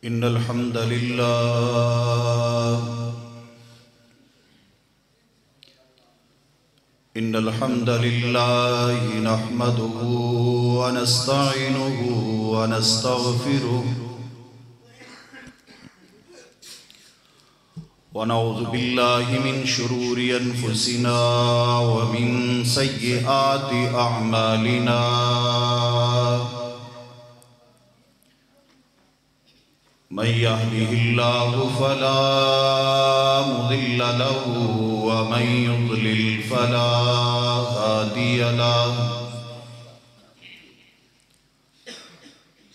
إن الحمد لله نحمده ونستعينه ونستغفره ونعوذ بالله من شرور أنفسنا ومن سيئات أعمالنا من يهده الله فلا مضل له ومن يضلل فلا هادي له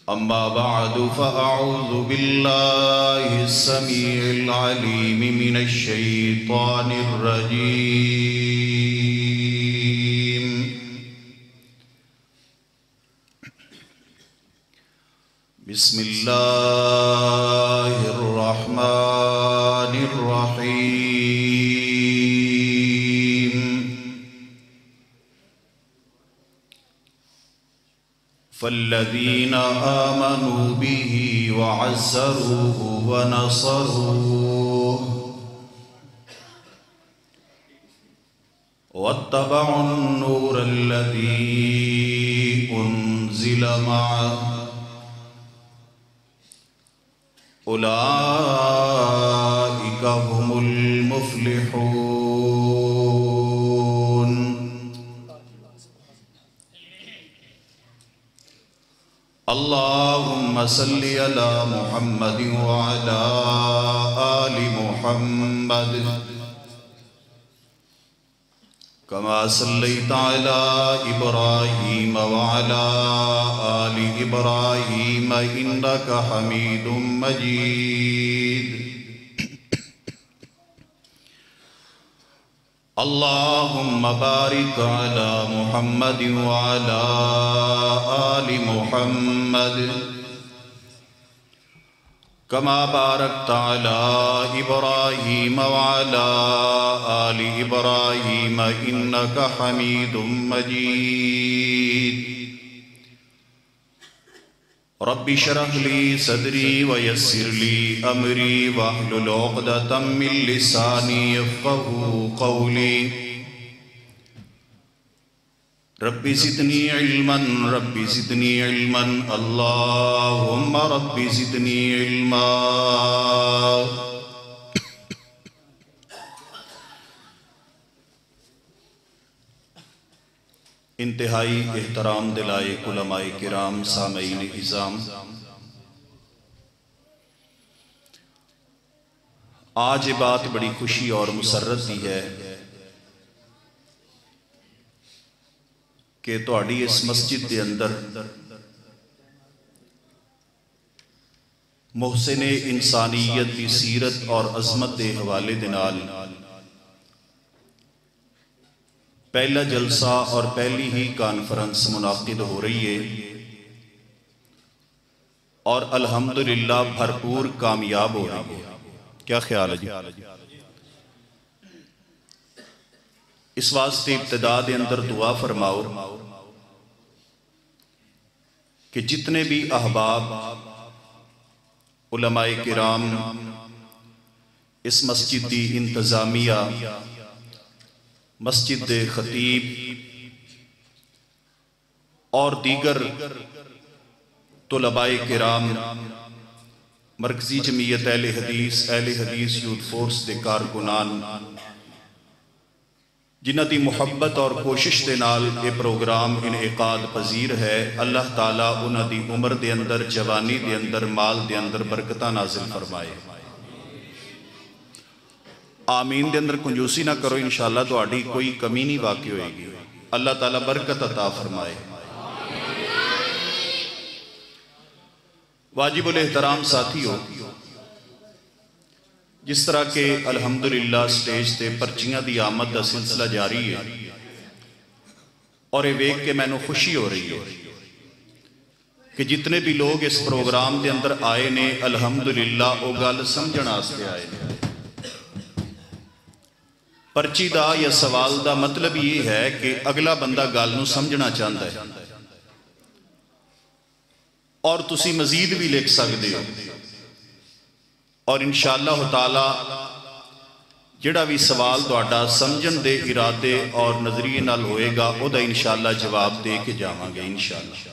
أما بعد فأعوذ بالله السميع العليم من الشيطان الرجيم بسم الله الرحمن الرحيم فالذين آمنوا به وعزروه ونصروه واتبعوا النور الذي أنزل معه أولئك هم المفلحون اللهم صل على محمد وعلى آل محمد كما صليت على إبراهيم وعلى آل إبراهيم إنك حميد مجيد اللهم بارك على محمد وعلى آل محمد كما باركت على إبراهيم وعلى آل إبراهيم إنك حميد مجيد رب اشرح لي صدري ويسر لي أمري واحلل عقدة من لساني يفقهوا قولي رب زدني علما رب زدني علما اللهم رب زدني علما انتہائی احترام دلائے علماء کرام سامعین اعظام، آج یہ بات بڑی خوشی اور مسرت دی ہے کہ تہاڈی اس مسجد کے اندر محسن انسانیت کی سیرت اور عظمت کے حوالے دے نال پہلا جلسہ اور پہلی ہی کانفرنس منعقد ہو رہی ہے اور الحمدللہ بھرپور کامیاب ہو رہی ہے۔ کیا خیال ہے جی؟ اس واسطے ابتدا دے اندر دعا فرماؤ کہ جتنے بھی احباب علماء کرام اس مسجد کی انتظامیہ، مسجد دے خطیب اور دیگر طلباء کرام، مرکزی جمعیت اہل حدیث یوتھ فورس دے کارکنان، جنہ دی محبت اور کوشش دے نال یہ پروگرام انعقاد پذیر ہے، اللہ تعالیٰ انہ دی عمر دے اندر، جوانی دے اندر، مال دے اندر برکتہ نازل فرمائے۔ آمین دے اندر کنجوسی نہ کرو، انشاءاللہ تو آڑی کوئی کمی نہیں واقع ہوئے گی، اللہ تعالیٰ برکت عطا فرمائے۔ واجب الاحترام ساتھیو، جس طرح کہ الحمدللہ سٹیج تے پرچیاں دی آمد دا سلسلہ جاری ہے اور یہ ویکھ کے میں نے خوشی ہو رہی ہے کہ جتنے بھی لوگ اس پروگرام دے اندر آئے نے الحمدللہ او گل سمجھن واسطے آئے نے۔ پرچی دا یا سوال دا مطلب یہ ہے کہ اگلا بندہ گل نو سمجھنا چاہتا ہے اور تسی مزید بھی لکھ سکتے ہو اور انشاءاللہ تعالی جڑا بھی سوال تہاڈا سمجھن دے ارادے اور نظریے نال ہوئے گا او دا انشاءاللہ جواب دے کے جاواں گے انشاءاللہ۔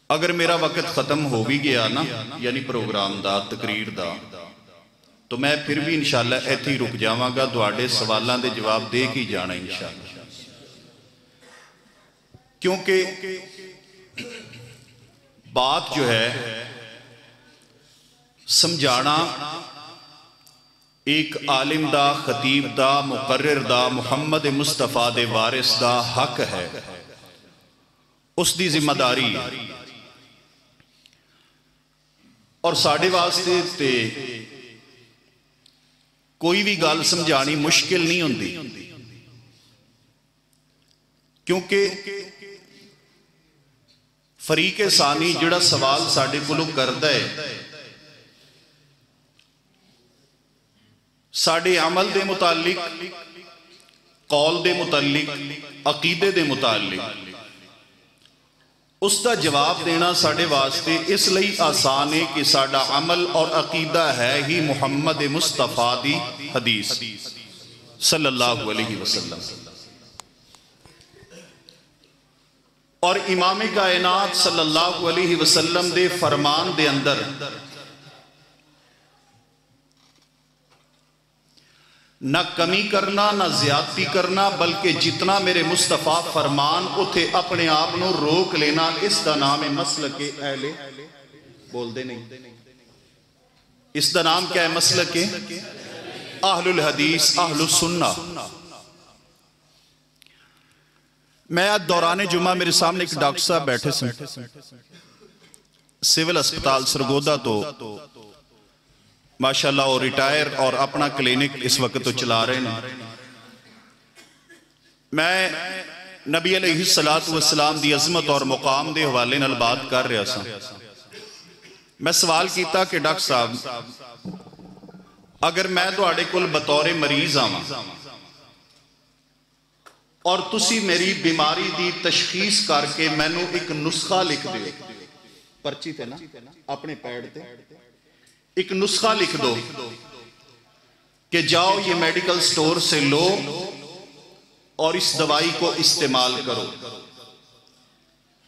اگر میرا وقت ختم ہو بھی گیا نا یعنی پروگرام دا تقریر دا تو میں پھر بھی انشاءاللہ ایتھے ہی رک جاواں گا، تہاڈے سوالاں دے جواب دے کے جانا انشاءاللہ، کیونکہ بات جو ہے سمجھانا ایک عالم دا، خطیب دا، مقرر دا، محمد مصطفیٰ دے وارث دا حق ہے، اس دی ذمہ داری ہے۔ اور ساڑھے واسطے تے کوئی بھی گل سمجھانی مشکل نہیں ہوندی، کیونکہ فریق ثانی جڑا سوال ساڑھے کولوں کردا ہے ساڑھے عمل دے متعلق، قول دے متعلق، عقیدے دے متعلق، اس دا جواب دینا ساڑھے واسطے اس لئی آسان ہے کہ ساڑھا عمل اور عقیدہ ہے ہی محمد مصطفیٰ دی حدیث صلی اللہ علیہ وسلم، اور امام کائنات صلی اللہ علیہ وسلم دے فرمان دے اندر نہ کمی کرنا نہ زیادتی کرنا، بلکہ جتنا میرے مصطفیٰ فرمان اتھے اپنے آپ نو روک لینا، اس دا نام ہے مسلک اہل بول دے نہیں، اس دا نام کیا ہے؟ مسلک اہل الحدیث، اہل السنہ۔ میں آج دوران جمعہ میرے سامنے ایک ڈاکٹر صاحب بیٹھے سے سول اسپتال سرگودہ تو ماشاءاللہ اور ریٹائر اور اپنا کلینک اس وقت تو چلا رہے ہیں۔ میں نبی علیہ السلام دی عظمت اور مقام دے حوالے نال بات کر رہا سا، میں سوال کیتا کہ ڈاکٹر صاحب اگر میں تہاڈے کول بطور مریض آواں اور تسی میری بیماری دی تشخیص کر کے مینوں ایک نسخہ لکھ دیو، پرچی تے نا اپنے پیڈ تے ایک نسخہ لکھ دو کہ جاؤ یہ میڈیکل سٹور سے لو اور اس دوائی کو استعمال کرو،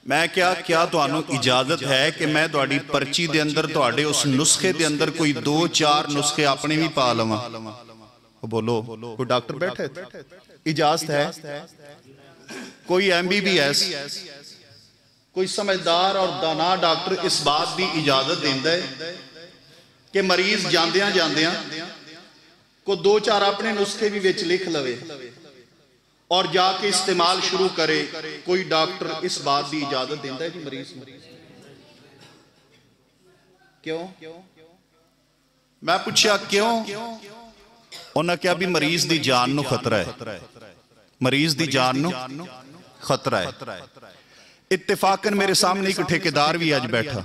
میں کیا تو آنو اجازت ہے کہ میں تو آڑی پرچی دے اندر تو آڑے اس نسخے دے اندر کوئی 2-4 نسخے اپنے بھی پا لواں؟ بولو کوئی ڈاکٹر بیٹھے اجازت ہے؟ کوئی MBBS کوئی سمجھدار اور دانا ڈاکٹر اس بات بھی اجازت دیندہ ہے کہ مریض جاندیاں کو 2-4 اپنے نسخے بھی وچ لکھ لوے اور جا کے استعمال شروع کرے؟ کوئی ڈاکٹر اس بات بھی اجازت دیندہ ہے کہ مریض کیوں؟ میں پوچھا کیوں؟ انہاں کیا بھی مریض دی جان نو خطرہ ہے، مریض دی جان نو خطرہ ہے۔ اتفاقاً میرے سامنے ایک ٹھیکیدار بھی آج بیٹھا،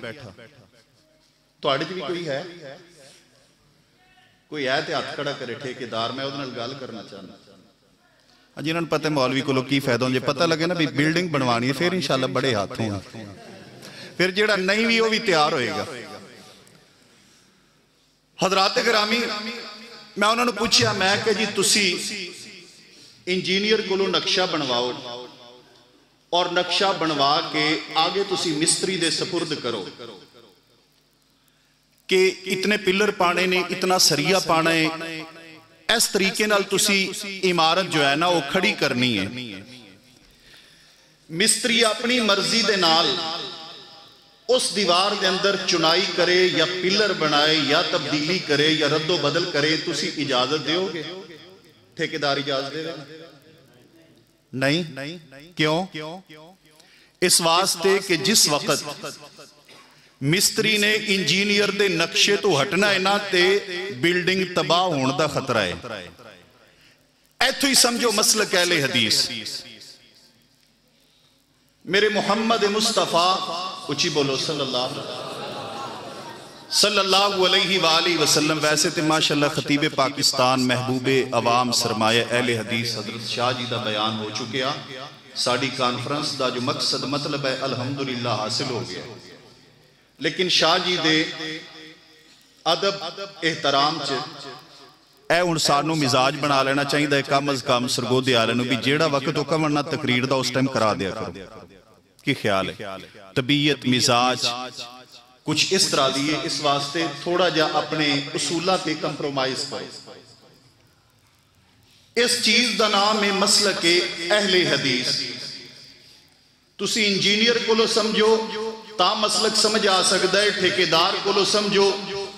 تو آڑے بھی کوئی ہے تے ہاتھ کھڑا کرے ٹھیکیدار، میں ادھر گل کرنا چاہنا۔ جنہوں نے پتہ مولوی کو لوگ کی فائدہ ہوں، جے پتہ لگے نا بھی بلڈنگ بنوانی ہے پھر انشاءاللہ بڑے ہاتھ ہوں، پھر جیڑا نہیں بھی وہ بھی تیار ہوئے گا۔ حضرات گرامی، میں انہوں نے پوچھا میں کہ جی تسی انجینئر کو لو نقشہ بنواؤ اور نقشہ بنوا کے آگے تسی مستری دے سپرد کرو کہ اتنے پلر پانے نے، اتنا سریہ پانا ہے، اس طریقے نال تسی عمارت جو ہے نا وہ کھڑی کرنی ہے۔ مستری اپنی مرضی دے نال اس دیوار دے اندر چنائی کرے یا پلر بنائے یا تبدیلی کرے یا رد و بدل کرے، تسی اجازت دیو گے؟ ٹھیکیدار اجازت دے گا؟ نہیں۔ کیوں؟ اس واسطے کہ جس وقت مستری نے انجینئر دے نقشے تو ہٹنا ہے نا تے بلڈنگ تباہ ہون دا خطرہ ہے۔ ایتھو ہی سمجھو مسلک اہل حدیث۔ میرے محمد مصطفیٰ اچھی بولو صلی اللہ علیہ وآلہ وسلم، ویسے تے ماشاءاللہ خطیب پاکستان محبوب عوام سرمایہ اہل حدیث حضرت شاہ جی دا بیان ہو چکیا، ساڑی کانفرنس دا جو مقصد مطلب ہے الحمدللہ حاصل ہو گیا، لیکن شاہ جی دے ادب احترام اے ہن سانوں مزاج بنا لینا چاہیے کم از کم سرگودے والے نوں بھی جیڑا وقت او کمنا تقریر دا اس ٹائم کرا دیا کرو. کی خیال ہے؟ طبیعت مزاج کچھ اس طرح دیئے، اس واسطے تھوڑا جا اپنے اصولہ تے کمپرومائز کرو. اس چیز دا نام ہے مسلک اہل حدیث. تسی انجینئر کو لو سمجھو تا مسلک سمجھ آ سکتا ہے، ٹھیکیدار کو لو سمجھو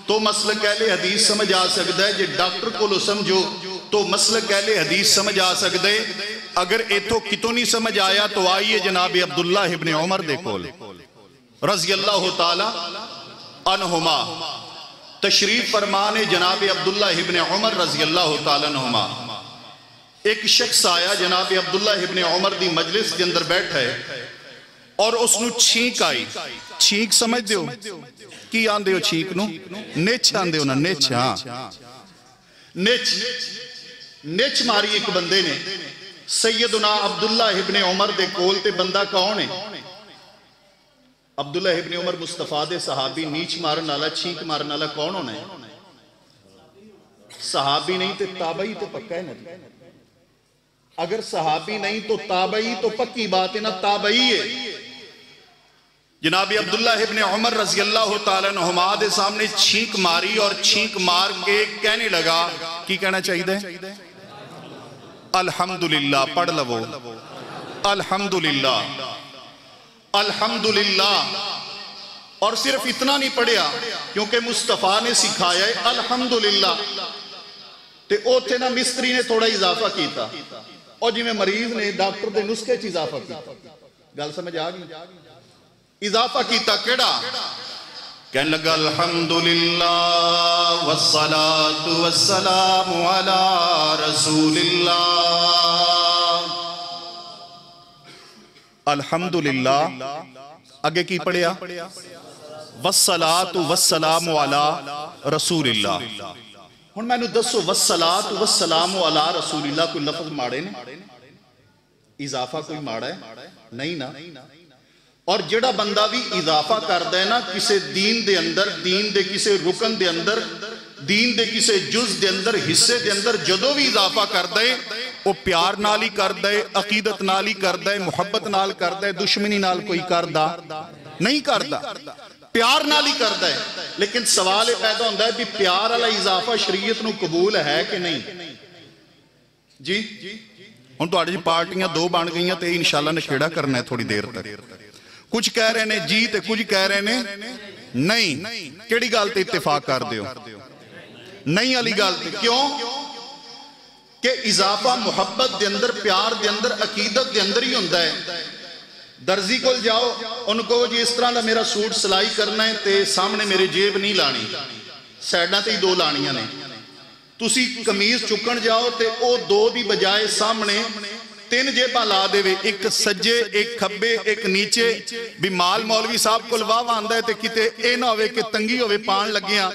تو مسلک اہل حدیث سمجھ آ سکتا ہے، جے ڈاکٹر کو لو سمجھو تو مسلک اہل حدیث سمجھ آ سکتا ہے. اگر ایتھو کتوں نہیں سمجھ آیا تو آئیے جناب عبداللہ ابن عمر دے کول رضی اللہ تعالی عنہما. تشریف فرمانے جناب عبداللہ ابن عمر رضی اللہ تعالی عنہما. ایک شخص آیا جناب عبداللہ ابن عمر دی مجلس کے اندر بیٹھا ہے اور اس نو چھینک آئی. چھینک سمجھ دیو کی آن دیو چھینک نو؟ نیچ آن دیو نا، نیچ. ہاں نیچ ماری ایک بندے نے. سیدنا عبداللہ ابن عمر دے کول تے بندہ کون ہے؟ عبداللہ ابن عمر مصطفیٰ دے صحابی. نیچ مارن والا چھینک مارن والا کون ہونا ہے؟ صحابی نہیں تے تابعی تے پکا ہے نا. اگر صحابی نہیں تو تابعی تو پکی بات ہے نا، تابعی ہے. جناب عبداللہ ابن عمر رضی اللہ تعالیٰ عنہما دے سامنے چھینک ماری اور چھینک مار کے کہنے لگا. کی کہنا چاہیے دے؟ الحمدللہ. پڑھ لو الحمدللہ الحمدللہ. اور صرف اتنا نہیں پڑھیا کیونکہ مصطفیٰ نے سکھایا ہے الحمدللہ. تے او تھے نا مستری نے تھوڑا اضافہ کیتا اور جی میں مریض نے ڈاکٹر دے نسخے چ اضافہ کیتا. گل سمجھ آ گئی؟ اضافہ کیتا کیڑا؟ کہنے لگا الحمدللہ والصلاة والسلام علی رسول اللہ. الحمدللہ آگے کی پڑھیا؟ والصلاة والسلام علی رسول اللہ. ہن میں نے دسو والصلاة والسلام علی رسول اللہ کوئی لفظ ماڑے نے؟ اضافہ کوئی ماڑا ہے؟ نہیں نا. اور جڑا بندہ بھی اضافہ کر دے نا کسے دین دے اندر، دین دے کسے رکن دے اندر، دین دے کسے جز دے اندر، حصے دے اندر جدو بھی اضافہ کر دے وہ پیار نال ہی کر دے، عقیدت نال ہی کر دے، محبت نال کر دے، دشمنی نال کوئی کردہ نہیں کردہ، پیار نال ہی کر دے. لیکن سوال پیدا ہوندہ ہے بھی پیار والا اضافہ شریعت نو قبول ہے کہ نہیں؟ جی ہن تو آڑی پارٹیاں دو بان گئی ہیں تے انشاءاللہ نے کھیڑا کرنا ہے تھوڑی دیر تک. کچھ کہہ رہے نے جی تے کچھ کہہ رہے نے نہیں. کیڑی گال تے اتفاق کر دیو؟ نہیں علی گال تے. کیوں کہ اضافہ محبت دے اندر، پیار دے اندر، عقیدت دے اندر ہی ہوندہ ہے. درزی کول جاؤ ان کو جی اس طرح دا میرا سوٹ سلائی کرنا ہے تے سامنے میرے جیب نہیں لانی، سیڈنا تے ہی دو لانیاں نے. تسی کمیز چکن جاؤ تے او دو دی بجائے سامنے تین جیباں لا دے وے، ایک سجے، ایک کھبے، ایک نیچے. بھی مال مولوی صاحب کو لواہ آندہ ہے تے کتے اے نہ ہوئے کہ تنگی ہوئے پان لگیاں.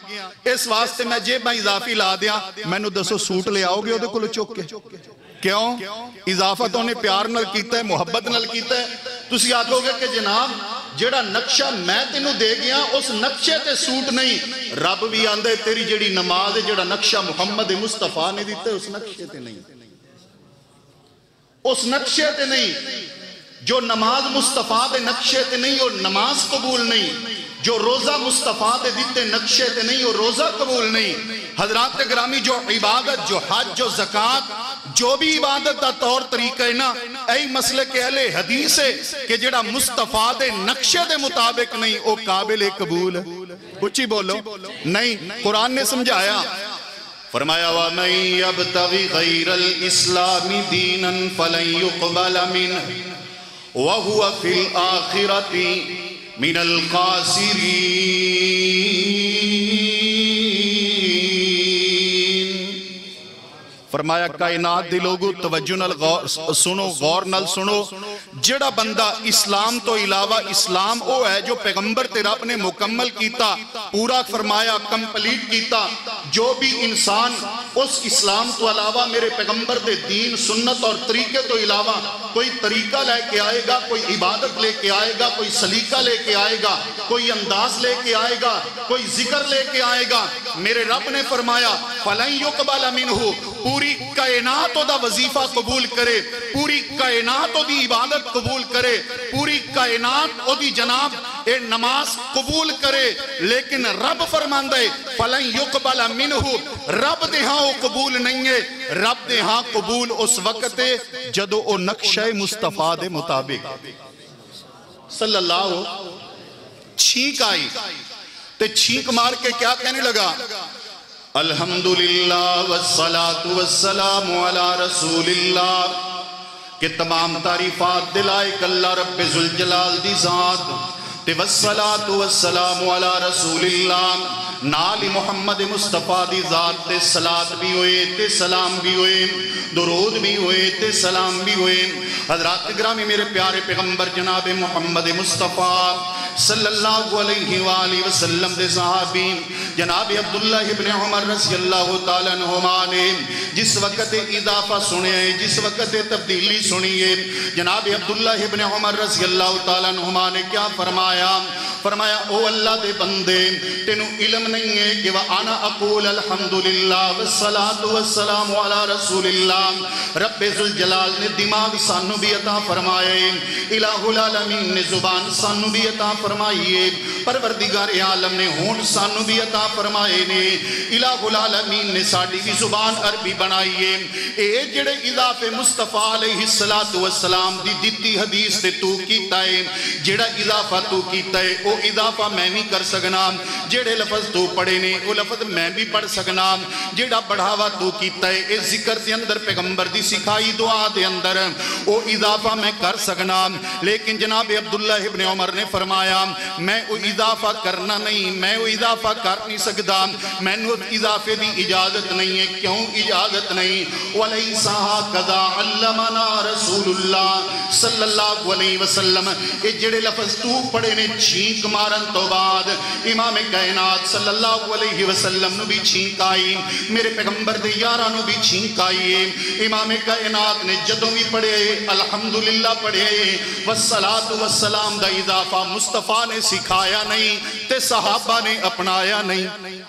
اس واسطے میں جیباں اضافی لا دیا. میں نے دسو سوٹ لے آؤ گے وہ دے کلو چوک کے؟ کیوں؟ اضافہ تو انہیں پیار نل کیتا ہے، محبت نل کیتا ہے. تسی آگو گے کہ جناب جڑا نقشہ میں تینوں دے گیا اس نقشے تے سوٹ نہیں. رب بھی آندہ ہے تیری جڑی نماز ہے جڑا نقشہ محمد مصطفیٰ نے دیتا ہے اس نقشے تے نہیں، اس نقشے تے نہیں. جو نماز مصطفیٰ دے نقشے تے نہیں وہ نماز قبول نہیں. جو روزہ مصطفیٰ دے دیتے نقشے تے نہیں وہ روزہ قبول نہیں. حضرات گرامی جو عبادت، جو حج، جو زکاة، جو بھی عبادت دا طور طریقہ ہے نا، اے مسلک اہل حدیث ہے کہ جڑا مصطفیٰ دے نقشے دے مطابق نہیں وہ قابل قبول ہے. کچھ ہی بولو نہیں. قرآن نے سمجھایا، فرمایا وَمَن يَبْتَغِ غَيْرَ الْإِسْلَامِ دِينًا فَلَن يُقْبَلَ مِنْهُ وَهُوَ فِي الْآخِرَةِ مِنَ الْخَاسِرِينَ. فرمایا کائنات دی لوگو توجہ نل سنو، غور نل سنو. جڑا بندہ اسلام تو علاوہ، اسلام او ہے جو پیغمبر تے رب نے مکمل کیتا، پورا فرمایا، کمپلیٹ کیتا. جو بھی انسان اس اسلام تو علاوہ میرے پیغمبر دے دین سنت اور طریقے تو علاوہ کوئی طریقہ لے کے آئے گا، کوئی عبادت لے کے آئے گا، کوئی سلیقہ لے کے آئے گا، کوئی انداز لے کے آئے گا، کوئی ذکر لے کے آئے گا، میرے رب نے فرمایا فَلَن يُقْبَلَ مِنْهُ، پوری کائنات دا وظیفہ قبول کرے، پوری کائنات دی عبادت قبول کرے، پوری کائنات دی جناب اے نماز قبول کرے، لیکن رب فرماندہ ہے فَلَن يُقْبَلَ مِنْهُ، رب دے ہاں وہ قبول نہیں ہے، رب دے ہاں قبول اس وقت ہے جدو او نقشہ مصطفیٰ دے مطابق صلی اللہ چھینک آئی، تے چھینک مار کے کیا کہنے لگا؟ الحمدللہ والصلاة والسلام علی رسول اللہ، کہ تمام تعریفات دلائق اللہ رب ذوالجلال دی ذات، تے والصلاة والسلام علی رسول اللہ، نال محمد مصطفیٰ دی ذات تے صلاة بھی ہوئے تے سلام بھی ہوئے، درود بھی ہوئے تے سلام بھی ہوئے۔ حضرات گرامی میرے پیارے پیغمبر جناب محمد مصطفیٰ صلی اللہ علیہ وآلہ وسلم دے صحابی جناب عبداللہ ابن عمر رضی اللہ تعالیٰ عنہما نے جس وقت اضافہ سنے، جس وقت تبدیلی سنیے، جناب عبداللہ ابن عمر رضی اللہ تعالیٰ عنہما نے کیا فرمایا؟ فرمایا او اللہ دے بندے تینو علم نہیں ہے کہ وَأَنَا أَقُولَ الْحَمْدُ لِلَّهِ وَالصَّلَاةُ وَالسَّلَامُ عَلَى رَسُولِ اللَّهِ، رب ذوالجلال نے دماغ سانو بھی عطا فرمائے، الہ العالمین نے زبان سانو بھی عطا فرمائیے، پروردگار عالم نے ہون سانو بھی عطا فرمائے نے، الہ العالمین نے ساڑی بھی زبان عربی بنائیے، اے جڑے اضافے مصطفیٰ علیہ السلام دی دیتی حدیث تے تو کیتا ہے، جڑا اضافہ تو کیتا ہے وہ اضافہ میں بھی کر سکنا، جڑے لفظ تو پڑھے نے وہ لفظ میں بھی پڑھ سکنا، جڑا بڑھاوا تو کیتا ہے اس ذکر دے اندر پیغمبر دی سکھائی دعا دے اندر وہ اضافہ میں کر سکنا، لیکن جناب عبداللہ ابن عمر نے فرمایا میں وہ اضافہ کرنا نہیں، میں وہ اضافہ کر نہیں سکتا، میں نے اضافے دی اجازت نہیں ہے۔ کیوں اجازت نہیں؟ وَلَيْسَ هَكَذَا عَلَّمَنَا رَسُولُ اللَّهِ صلی اللہ علیہ وسلم، اے جڑے لفظ تو پڑھے نے چھینک مارن تو بعد امام کائنات صلی اللہ علیہ وسلم نو بھی چھینک آئی، میرے پیغمبر دے یارانو بھی چھینک آئی، امام کائنات نے جدوں بھی پڑھے الحمدللہ پڑھے، والصلاة والسلام دا اضافہ مصطفیٰ نے سکھایا نہیں تے صحابہ نے اپنایا نہیں۔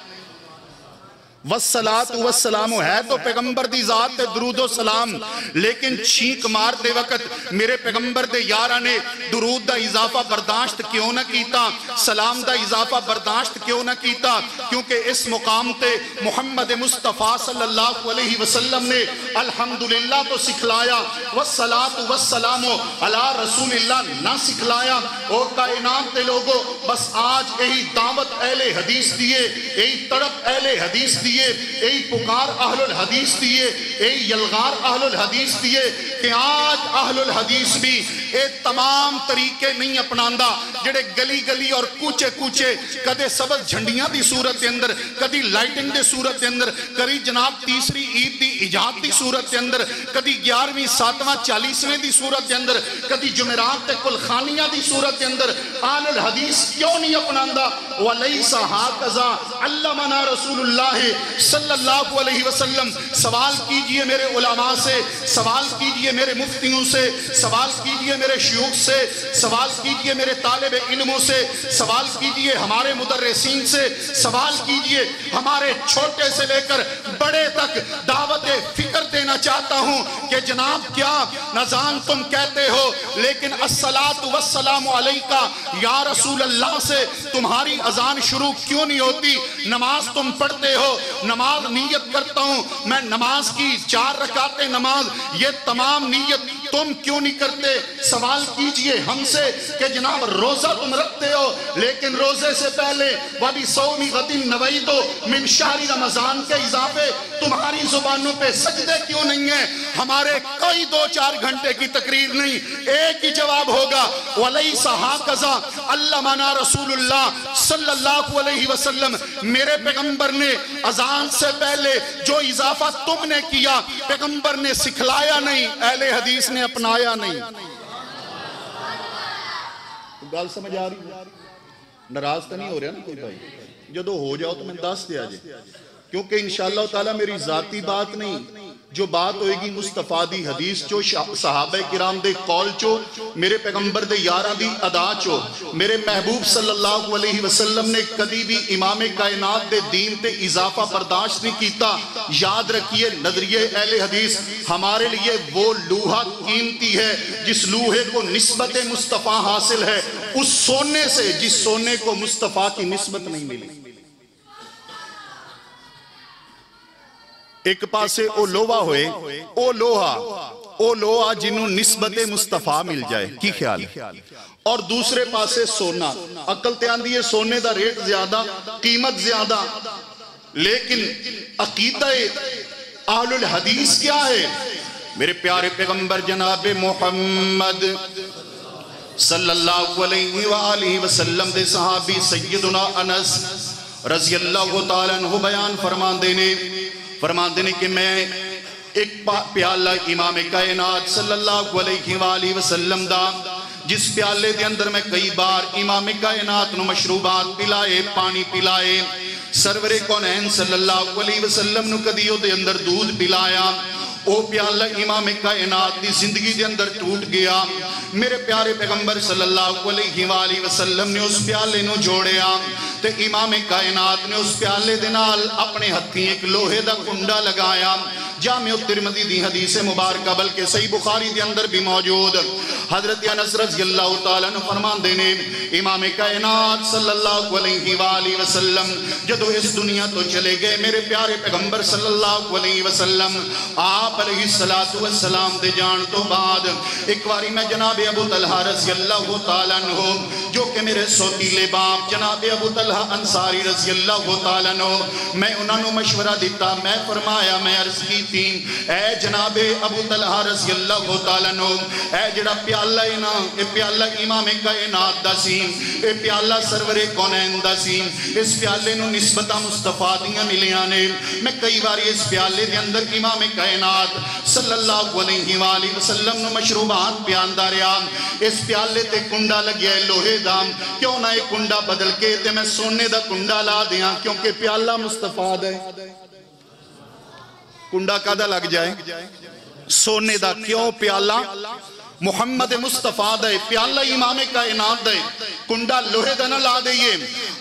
والصلاة والسلام ہے تو پیغمبر دی ذات تے درود و سلام، لیکن چھینک مار دے وقت میرے پیغمبر دے یارہ نے درود دا اضافہ برداشت کیوں نہ کیتا، سلام دا اضافہ برداشت کیوں نہ کیتا؟ کیونکہ اس مقام تے محمد مصطفیٰ صلی اللہ علیہ وسلم نے الحمدللہ تو سکھلایا، والصلاة والسلام علی رسول اللہ نہ سکھلایا۔ اور کائنات دے لوگوں بس آج یہی دعوت اہل حدیث دیئے، یہی تڑپ اہل حدیث دیئے، یہی پکار اہل الحدیث دیئے، یہی یلغار اہل الحدیث دیئے کہ آج اہل الحدیث بھی اے تمام طریقے نہیں اپناندہ جڑے گلی گلی اور کوچے کوچے کدے سبز جھنڈیاں دی صورت دے اندر، کدی لائٹنگ دے صورت دے اندر، کدی جناب تیسری عید دی ایجاد دی صورت دے اندر، کدی 11ویں 7واں 40ویں دی صورت دے اندر، کدی جمعرات تے کلخانیاں دی صورت دے اندر اہل الحدیث کیوں نہیں اپناندہ؟ وَلَيْسَ هَكَذَا عَلَّمَنَا رَسُولُ اللَّهِ صلی اللہ علیہ وسلم۔ سوال کیجئے میرے علماء سے، سوال کیجئے میرے مفتیوں سے، سوال کیجئے میرے شیوخ سے، سوال کیجئے میرے طالب علموں سے، سوال کیجئے ہمارے مدرسین سے، سوال کیجئے ہمارے چھوٹے سے لے کر بڑے تک۔ دعوت فکر دینا چاہتا ہوں کہ جناب کیا نذان تم کہتے ہو، لیکن الصلاة والسلام علیکہ یا رسول اللہ سے تمہاری اذان شروع کیوں نہیں ہوتی؟ نماز تم پڑھتے ہو، نماز نیت کرتا ہوں میں نماز کی 4 رکعتیں نماز، یہ تمام نیت تم کیوں نہیں کرتے؟ سوال کیجئے ہم سے کہ جناب روزہ تم رکھتے ہو، لیکن روزے سے پہلے وَبِصَوْمِ غَدٍ نَوَيْتُ مِنْ شَهْرِ رمضان کے اضافے تمہاری زبانوں پہ سجدے کیوں نہیں ہیں؟ ہمارے کوئی 2-4 گھنٹے کی تقریر نہیں، ایک ہی جواب ہوگا وَلَيْسَ هَكَذَا عَلَّمَنَا رسول اللہ صلی اللہ علیہ وسلم۔ میرے پیغمبر نے اذان سے پہلے جو اضافہ تم نے کیا پیغمبر نے سکھلایا نہیں، اہل حدیث نے اپنایا نہیں۔ گال سمجھ آ رہی؟ ناراض تو نہیں ہو رہا نا کوئی بھائی؟ جدو ہو جاؤ تو میں دس دیا جی کیونکہ انشاءاللہ تعالی میری ذاتی بات نہیں، جو بات ہوئے گی مصطفیٰ دی حدیث چو، صحابہ کرام دے قول چو، میرے پیغمبر دے یاراں دی ادا چو۔ میرے محبوب صلی اللہ علیہ وسلم نے کبھی بھی امام کائنات دے دین تے اضافہ برداشت نہیں کیتا۔ یاد رکھیے نظریہ اہل حدیث ہمارے لیے وہ لوہا قیمتی ہے جس لوہے کو نسبت مصطفیٰ حاصل ہے، اس سونے سے جس سونے کو مصطفیٰ کی نسبت نہیں ملی۔ ایک پاسے او لوہا ہوئے، او لوہا جنہوں نسبت مصطفیٰ مل جائے، کی خیال ہے؟ اور دوسرے پاسے سونا، عقل تیان دیئے سونے دا ریٹ زیادہ، قیمت زیادہ، لیکن عقیدہ اہل الحدیث کیا ہے؟ میرے پیارے پیغمبر جناب محمد صلی اللہ علیہ وآلہ وسلم دے صحابی سیدنا انس رضی اللہ تعالیٰ عنہ بیان فرمان دینے کہ میں ایک پیالہ امام کائنات صلی اللہ علیہ وآلہ وسلم دا، جس پیالے دے اندر میں کئی بار امام کائنات نو مشروبات پلائے، پانی پلائے، سرور کونین صلی اللہ علیہ وسلم نو کدیو دے اندر دودھ پلایا، او پیالہ امام کائنات دی زندگی دے اندر ٹوٹ گیا۔ میرے پیارے پیغمبر صلی اللہ علیہ وآلہ وسلم نے اس پیالے نو جوڑیا، تے امام کائنات نے اس پیالے دے نال اپنے ہتھی ایک لوہے دا کنڈا لگایا۔ جامع ترمذی دی حدیث مبارکہ بلکہ صحیح بخاری دے اندر بھی موجود، حضرت انس رضی اللہ تعالیٰ نے فرمان دینے امام کائنات صلی اللہ علیہ وآلہ وسلم جدو اس دنیا تو چلے گئے، میرے پیارے پیغمبر صلی اللہ علیہ وسلم آپ علیہ السلام دے جان تو بعد ایک واری میں جناب ابو طلحہ رضی اللہ تعالیٰ عنہ جو کہ میرے سوتیلے باپ جناب ابو طلحہ انصاری رضی اللہ تعالیٰ عنہ، میں انہوں نے مشورہ دیتا، میں فرمایا، میں عرض کی تھی، اے جناب ابو طلحہ رضی اللہ تعالیٰ عنہ، اے جڑا پیالہ اینا، اے پیالہ امام کائنات دا سی، اے پیالہ سرور کونین دا سی، اس پیالے نو نسبتہ مصطفیٰ دیاں ملیانے، میں کئی باری اس پیالے دے اندر امام کائنات صلی اللہ علیہ وآلہ وسلم نو مشروبات پیان داریا، اس پیالے تے کنڈا لگیا ہے لوہے دا، کیوں نہ ایک کنڈا بدل کے تے میں سونے دا کنڈا لا دیاں، کیونکہ پیالہ مصطفیٰ دے کنڈا کدہ لگ جائے سونے دا، کیوں پیالہ محمد مصطفیٰ دے، پیالہ امام کائنات دے، کنڈا لوہے دا نہ لا دئیے۔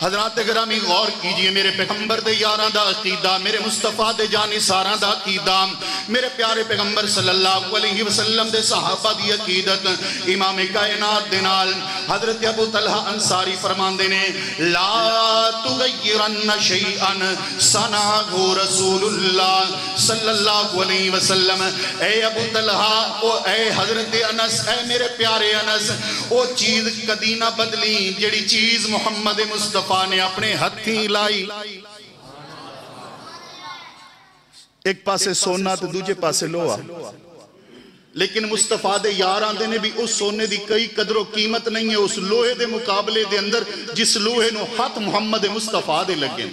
حضرات گرامی غور کیجئے، میرے پیغمبر دے یاراں دا عقیدہ، میرے مصطفیٰ دے جانی ساراں دا عقیدہ، میرے پیارے پیغمبر صلی اللہ علیہ وسلم دے صحابہ دی عقیدت، امام کائنات دے نال حضرت ابو طلحہ انصاری فرمان دینے لا تغیرن شیئن صنعہ رسول اللہ صلی اللہ علیہ وسلم۔ اے ابو طلحہ، اے حضرت انس، اے میرے پیارے انس، وہ چیز کدی نہ بدلی جڑی چیز محمد مصطفیٰ نے اپنے ہتھی لائی۔ ایک پاسے سونا تو دوجے پاسے لوہا، لیکن مصطفیٰ دے یاراں دے نے بھی اس سونے دی کئی قدر و قیمت نہیں ہے اس لوہے دے مقابلے دے اندر جس لوہے نو ہاتھ محمد مصطفیٰ دے لگے۔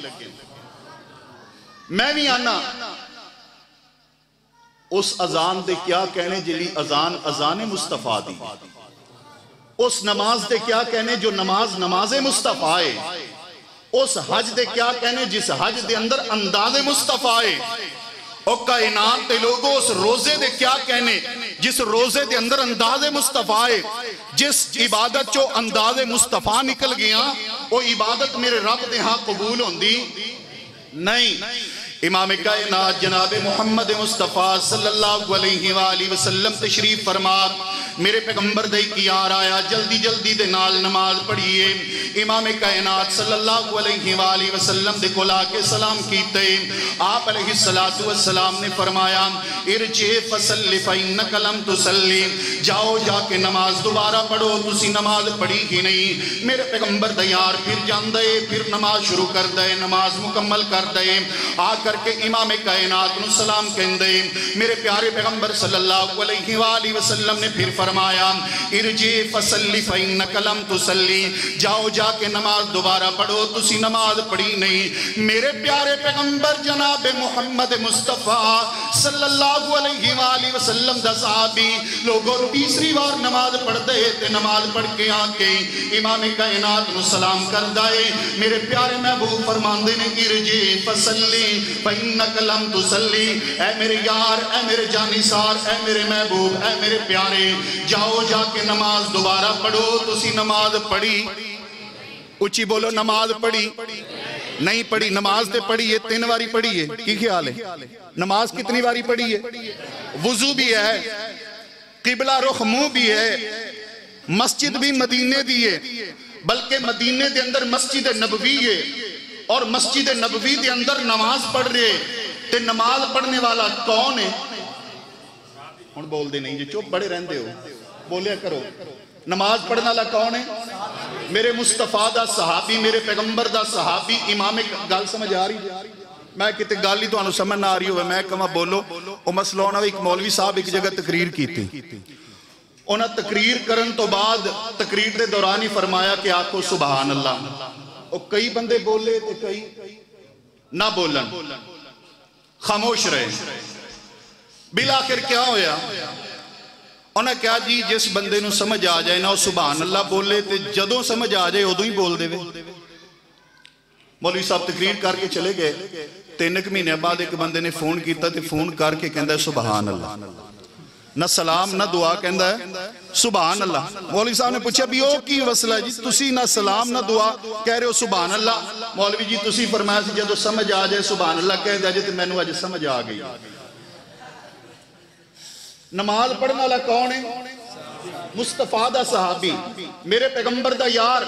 میں بھی آنا اس اذان دے کیا کہنے جلی اذان مصطفیٰ دی، اس نماز دے کیا کہنے جو نماز مصطفیٰ ہے، اس حج دے کیا کہنے جس حج دے اندر انداز مصطفیٰ ہے، اور کائنات دے لوگوں اس روزے دے کیا کہنے جس روزے دے اندر انداز مصطفیٰ ہے، جس عبادت چو انداز مصطفیٰ نکل گیا وہ عبادت میرے رب دے ہاں قبول ہوندی نہیں۔ امام کائنات جناب محمد مصطفیٰ صلی اللہ علیہ وآلہ وسلم تشریف فرما، میرے پیغمبر دے کی آر آیا، جلدی جلدی دے نال نماز پڑھئیے۔ امام کائنات صلی اللہ علیہ وآلہ وسلم دے کھلا کے سلام کیتے، آپ علیہ السلام نے فرمایا ارجع فصلی فإنک لم تصلی، جاؤ جا کے نماز دوبارہ پڑھو، تسی نماز پڑھی ہی نہیں۔ میرے پیغمبر دیار پھر جان دے، پھر نماز شروع کر دے، نماز مکمل کر دے، آ کر کے امام کائنات نو سلام کہندے، میرے پیارے پیغمبر صلی اللہ علیہ وآلہ وسلم نے پھر فرمایا ارجع فصلی فإنک لم تصلی، جاؤ جا کے نماز دوبارہ پڑھو، تسی نماز پڑھی نہیں۔ میرے پیارے پیغمبر جناب محمد مصطفیٰ صلی اللہ علیہ وآلہ وسلم دا صحابی لوگوں تیسری بار نماز پڑھ دے تے نماز پڑھ کے آکے امام کائنات نو سلام کر دائے میرے پیارے محبوب فرماندے نے ارجع فصلی فإنک لم تصلی اے میرے یار اے میرے جانثار اے میرے محبوب اے میرے پیارے جاؤ جا کے نماز دوبارہ پڑھو تسی نماز پڑھی اچھی بولو نماز پڑھی نہیں پڑھی نماز تے پڑھی ہے 3 باری پڑھی ہے کی خیال ہے نماز کتنی باری پڑھی ہے وضو بھی ہے قبلہ رخ منہ بھی ہے مسجد بھی مدینے دی ہے بلکہ مدینے دے اندر مسجد نبوی ہے اور مسجد نبوی دے اندر نماز پڑھ رہے تے نماز پڑھنے والا کون ہے ہن بول دے نہیں جی چپ بڑے رہندے ہو بولیا کرو نماز پڑھنا والا کون ہے میرے مصطفیٰ دا صحابی میرے پیغمبر دا صحابی امام گل سمجھ آ رہی میں کتے گل ہی تو انہوں سمجھ نہ آ رہی ہوئے میں کہاں بولو وہ مسئلہ ہونا ایک مولوی صاحب ایک جگہ تقریر کی تھی انہوں تقریر کرن تو بعد تقریر دے دوران ہی فرمایا کہ آکو سبحان اللہ اور کئی بندے بولے تو کئی نہ بولن خاموش رہے بالآخر کیا ہویا انہیں کہا جی جس بندے نو سمجھ آ جائے نا وہ سبحان اللہ بولے تے جدوں سمجھ آ جائے ادوں ہی بول دے مولوی صاحب تقریر کر کے چلے گئے 3 مہینے بعد ایک بندے نے فون کیتا تے فون کر کے کہندا ہے سبحان اللہ نہ سلام نہ دعا کہندا ہے سبحان اللہ مولوی صاحب نے پوچھا بھی او کی مسئلہ جی تسی نہ سلام نہ دعا کہہ رہے ہو سبحان اللہ مولوی جی تسی فرمایا سی جدوں سمجھ آ جائے سبحان اللہ کہہ دیا جی تے مینوں اج سمجھ آ گئی نماز پڑھنے والا کون ہے مصطفیٰ دا صحابی میرے پیغمبر دا یار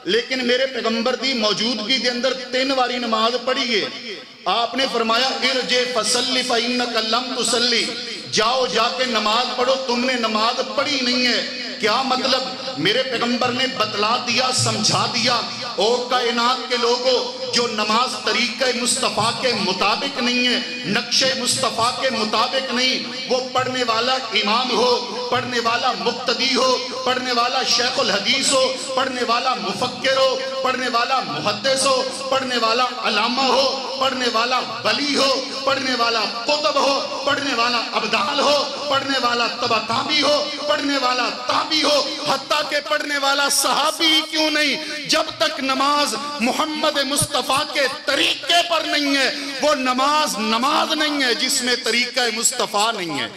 لیکن میرے پیغمبر دی موجودگی دے اندر 3 باری نماز پڑھی ہے آپ نے فرمایا ارجع فصلی فإنک لم تصلی جاؤ جا کے نماز پڑھو تم نے نماز پڑھی نہیں ہے کیا مطلب میرے پیغمبر نے بتلا دیا سمجھا دیا او کائنات کے لوگوں جو نماز طریقہ مصطفیٰ کے مطابق نہیں ہے نقشہ مصطفیٰ کے مطابق نہیں وہ پڑھنے والا امام ہو پڑھنے والا مقتدی ہو پڑھنے والا شیخ الحدیث ہو پڑھنے والا مفکر ہو پڑھنے والا محدث ہو پڑھنے والا علامہ ہو پڑھنے والا ولی ہو پڑھنے والا قطب ہو پڑھنے والا ابدال ہو پڑھنے والا تابعی ہو پڑھنے والا تابعی ہو حتیٰ کہ پڑھنے والا صحابی کیوں نہیں جب تک نماز محمد مصطفیٰ کے طریقے پر نہیں ہے وہ نماز نہیں ہے جس میں طریقہ مصطفیٰ نہیں ہے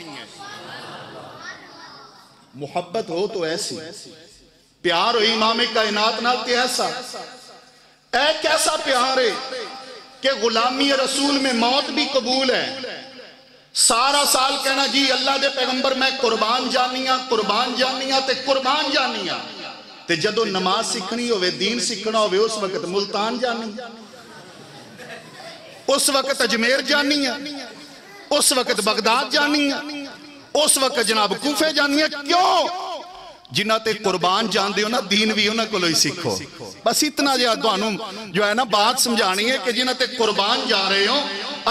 محبت ہو تو ایسی پیار ہو امام کائنات نال تے ایسا کیسا پیار ہے کہ غلامی رسول میں موت بھی قبول ہے سارا سال کہنا جی اللہ دے پیغمبر میں قربان جانیاں تے قربان جانیاں تے جدو نماز سکھنی ہوئے دین سکھنا ہوئے اس وقت ملتان جانی اس وقت اجمیر جانی اس وقت بغداد جانی اس وقت جناب کوفے جانی کیوں جنہ تے قربان جان دے ہو نا دین بھی انہاں کو لوئی سکھو بس اتنا جو ہے نا بات سمجھانی ہے کہ جنہ تے قربان جا رہے ہو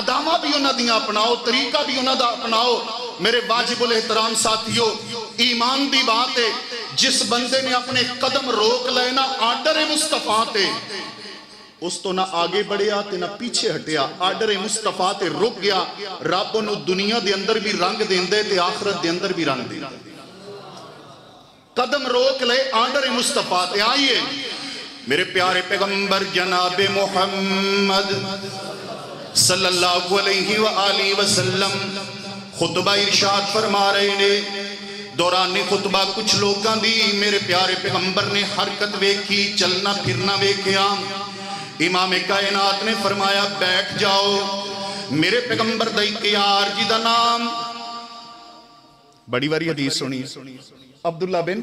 ادامہ بھی انہاں دیاں اپناؤ طریقہ بھی انہاں دا اپناؤ میرے واجب الاحترام ساتھیو ایمان دی بات ہے جس بندے نے اپنے قدم روک لے نا آرڈر مصطفیٰ تے اس تو نہ آگے بڑھیا تے نہ پیچھے ہٹیا آرڈر مصطفیٰ تے رک گیا رب انہوں دنیا دے اندر بھی رنگ دیندے تے آخرت دے اندر بھی رنگ دیندے قدم روک لے آرڈر مصطفیٰ تے آئیے میرے پیارے پیغمبر جناب محمد صلی اللہ علیہ وآلہ وسلم خطبہ ارشاد فرما رہے نے دوران خطبہ کچھ لوگاں دی میرے پیارے پیغمبر نے حرکت ویکھی چلنا پھرنا ویکھیا امام کائنات نے فرمایا بیٹھ جاؤ میرے پیغمبر دا یار جی دا نام بڑی باری حدیث سنی عبداللہ بن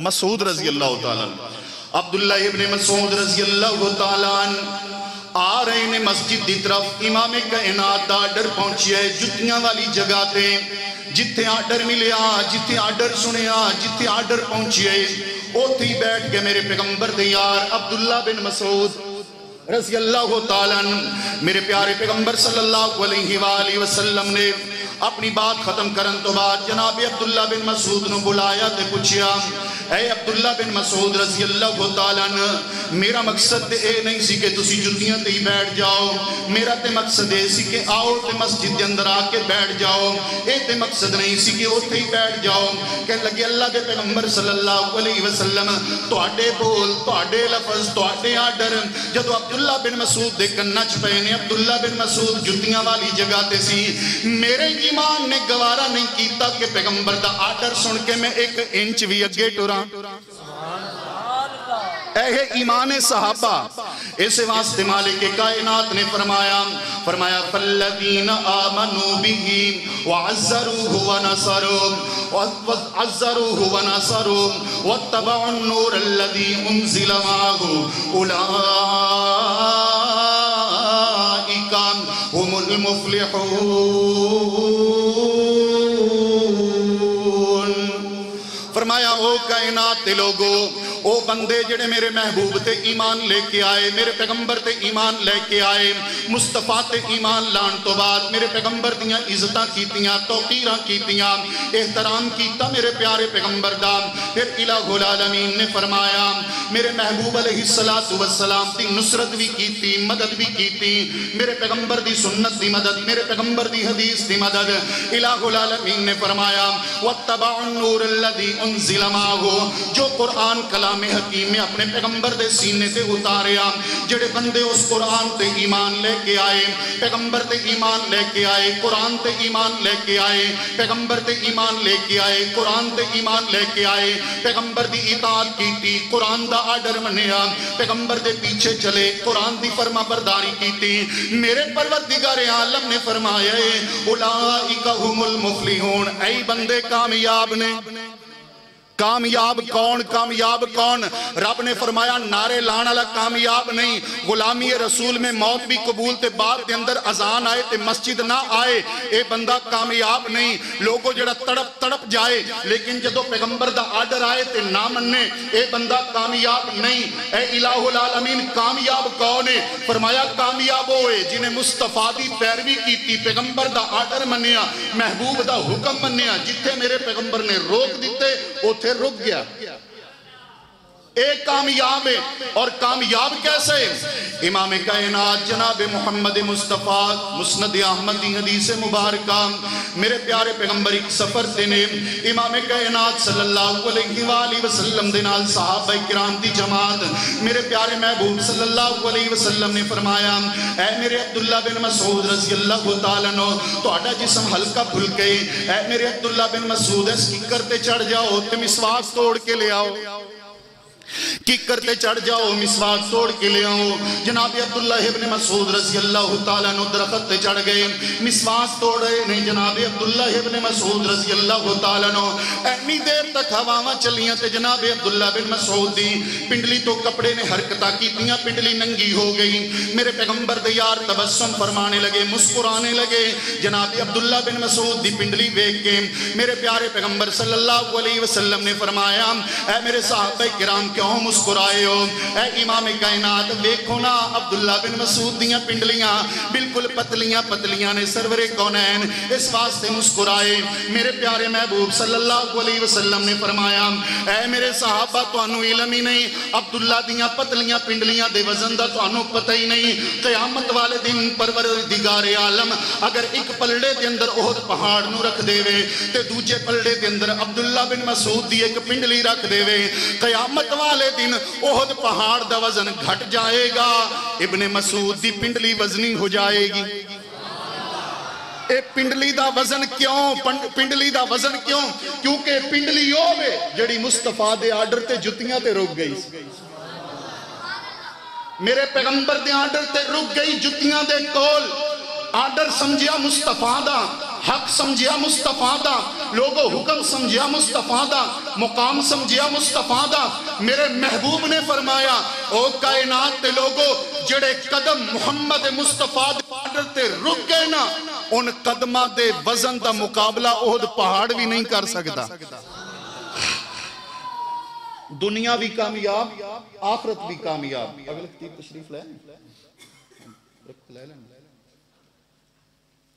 مسعود رضی اللہ تعالیٰ عبداللہ ابن مسعود رضی اللہ تعالیٰ آ رہے نے مسجد دی طرف امام کائنات دا آرڈر پہنچیا ہے جتیاں والی جگہ تے جتھے آرڈر ملیا جتھے آرڈر سنیا جتھے آرڈر پہنچیا ہے اوتھے ہی بیٹھ کے میرے پیغمبر دے یار عبداللہ بن مسعود رضی اللہ تعالیٰ میرے پیارے پیغمبر صلی اللہ علیہ وآلہ وسلم نے اپنی بات ختم کرن تو بعد جناب عبداللہ بن مسعود نو بلایا تے پوچھیا اے عبداللہ بن مسعود رضی اللہ تعالیٰ عنہ میرا مقصد تے اے نہیں سی کہ تسی جتیاں تے ہی بیٹھ جاؤ میرا تے مقصد اے سی کہ آؤ تے مسجد دے اندر آ کے بیٹھ جاؤ اے تے مقصد نہیں سی کہ اوتھے ہی بیٹھ جاؤ کہنے لگے اللہ دے پیغمبر صلی اللہ علیہ وسلم تواڈے بول تواڈے لفظ تواڈے آرڈر جدو عبداللہ بن مسعود دے کناں چ پئے نے عبداللہ بن مسعود جتیاں والی جگہ تے سی میرے ایمان نے گوارا نہیں کیتا کہ پیغمبر دا آرڈر سن کے میں ایک انچ بھی اگے ٹراں اے ایمان صحابہ اسے واسطے مالک کائنات نے فرمایا فالذین آمنوا به وعزروه ونصروه واتبعوا النور الذي انزل معه اولئک هم المفلحون فرمایا او کائنات دے لوگو او بندے جڑے میرے محبوب تے ایمان لے کے آئے میرے پیغمبر تے ایمان لے کے آئے مصطفیٰ تے ایمان لان تو بعد میرے پیغمبر دیاں عزتاں کیتیاں توقیراں کیتیاں احترام کیتا میرے پیارے پیغمبر دا پھر الہ العالمین نے فرمایا میرے محبوب علیہ السلام دی نصرت بھی کیتی مدد بھی کیتی میرے پیغمبر دی سنت دی مدد میرے پیغمبر دی حدیث دی مدد الہ العالمین نے فرمایا واتبعوا النور الذی انزل معه جو قرآن کلام حکیم میں اپنے پیغمبر دے سینے تے اتاریا جڑے بندے اس قرآن تے ایمان لے کے آئے پیغمبر تے ایمان لے کے آئے قرآن تے ایمان لے کے آئے پیغمبر تے ایمان لے کے آئے قرآن تے ایمان لے کے آئے پیغمبر دی اطاعت کیتی قرآن دا آرڈر منیا پیغمبر دے پیچھے چلے قرآن دی فرما برداری کیتی میرے پروردگار عالم نے فرمایا اولئک هم المفلحون اے بندے کامیاب نے کامیاب کون رب نے فرمایا نعرے لان والا کامیاب نہیں غلامی رسول میں موت بھی قبول تے بعد دے اندر اذان آئے تے مسجد نہ آئے اے بندہ کامیاب نہیں لوگوں جڑا تڑپ جائے لیکن جدو پیغمبر دا آرڈر آئے تے نہ مننے اے بندہ کامیاب نہیں اے الہ العالمین کامیاب کون ہے فرمایا کامیاب ہوئے جنہیں مصطفیٰ دی پیروی کیتی پیغمبر دا آرڈر منیا محبوب دا حکم منیا جتھے میرے پیغمبر نے روک دیتے اوتھے رک گیا ایک کامیاب ہے اور کامیاب کیسے امام کائنات جناب محمد مصطفیٰ مسند احمد دی حدیث مبارکہ میرے پیارے پیغمبر ایک سفر دینے امام کائنات صلی اللہ علیہ وآلہ وسلم دینال صحابہ کرام دی جماعت میرے پیارے محبوب صلی اللہ علیہ وسلم نے فرمایا اے میرے عبداللہ بن مسعود رضی اللہ تعالیٰ عنہ تو آڈا جسم ہلکا بھل گئے اے میرے عبداللہ بن مسعود اس کی کرتے چڑھ جاؤ تے مسواک توڑ کے لے آؤ کی کرتے چڑھ جاؤ مسواک توڑ کے لے آؤ جناب عبداللہ ابن مسعود رضی اللہ تعالیٰ عنہ درخت تے چڑھ گئے مسواک توڑ رہے نہیں جناب عبداللہ ابن مسعود رضی اللہ تعالیٰ عنہ اینی دیر تک ہواواں چلیاں تے جناب عبداللہ بن مسعود دی پنڈلی تو کپڑے نے حرکتہ کیتیاں پنڈلی ننگی ہو گئی میرے پیغمبر دے یار تبسم فرمانے لگے مسکرانے لگے جناب عبداللہ بن مسعود دی پنڈلی دیکھ کے میرے پیارے پیغمبر صلی اللہ علیہ وسلم نے فرمایا اے میرے صحابہ کرام کیوں مسکرائے ہو اے امام کائنات دیکھو نا عبداللہ بن مسعود دیاں پنڈلیاں بالکل پتلیاں نے سرور کونین اس واسطے مسکرائے میرے پیارے محبوب صلی اللہ علیہ وسلم نے فرمایا اے میرے صحابہ تو انو علم ہی نہیں عبداللہ دیاں پتلیاں پنڈلیاں دے وزن دا تو انو پتہ ہی نہیں قیامت والے دن پروردگار عالم اگر ایک پلڑے دے اندر احد پہاڑ نو رکھ دے وے تے دوجے پلڑے دے اندر عبداللہ بن مسعود دی ایک پنڈلی رکھ دے وے قیامت والے دن احد پہاڑ دا وزن گھٹ جائے گا ابن مسعود دی پنڈلی وزنی ہو جائے گی اے پنڈلی دا وزن کیوں کیونکہ پنڈلی ہوئے جڑی مصطفیٰ دے آرڈر تے جتیاں تے رک گئی میرے پیغمبر دے آرڈر تے رک گئی جتیاں دے کول آرڈر سمجھیا مصطفیٰ دا حق سمجھیا مصطفیٰ دا لوگو حکم سمجھیا مصطفیٰ دا مقام سمجھیا مصطفیٰ دا میرے محبوب نے فرمایا او کائنات تے لوگو جڑے قدم محمد مصطفیٰ دے آرڈر تے رک گئے نا ان قدمہ دے وزن دا مقابلہ احد پہاڑ بھی نہیں کر سکتا دنیا بھی کامیاب آخرت بھی کامیاب. اگلے خطیب تشریف لائیں.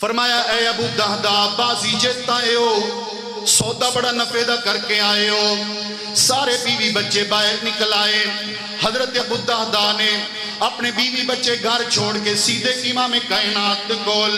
فرمایا اے ابو دہدا بازی جیت آئے ہو، سودا بڑا نفع دا کر کے آئے ہو، سارے بیوی بچے باہر نکل آئے۔ حضرت ابو دہدا نے اپنے بیوی بچے گھر چھوڑ کے سیدھے امام کائنات کول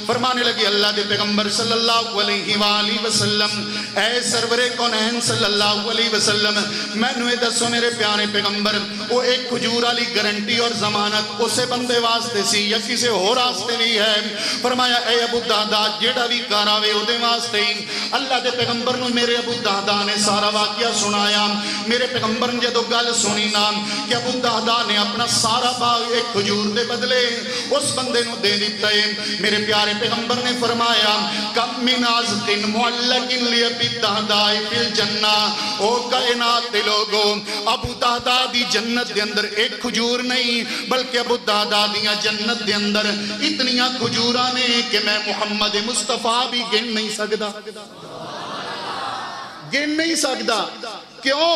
فرمانے لگے اللہ دے پیغمبر صلی اللہ علیہ وآلہ وسلم، اے سرور کونین صلی اللہ علیہ وسلم، میں نوے دسو میرے پیارے پیغمبر، وہ ایک کھجور علی گارنٹی اور ضمانت اسے بندے واسطے سی یا کسی ہو راستے بھی ہے؟ فرمایا اے ابو دہدا جیڑا بھی کاراوے او دے واسطے ہی۔ اللہ دے پیغمبر نو میرے ابو دہدا نے سارا واقعہ سنایا۔ میرے پیغمبر نے جدو گل سنی نا کہ ابو دہدا نے اپنا سارا باغ ایک کھجور دے بدلے اس بندے نو دے دیتا ہے۔ میرے پیارے پیغمبر نے فرمایا کم من عزق معلق لی ابی دہدا فی الجنہ، او کائنات دے لوگو ابو دہدا دی جنت دے اندر ایک کھجور نہیں بلکہ ابو دہدا دیاں جنت دے اندر اتنیاں کھجوراں نے کہ میں محمد مصطفیٰ بھی گن نہیں سکدا، گن نہیں سکدا۔ کیوں؟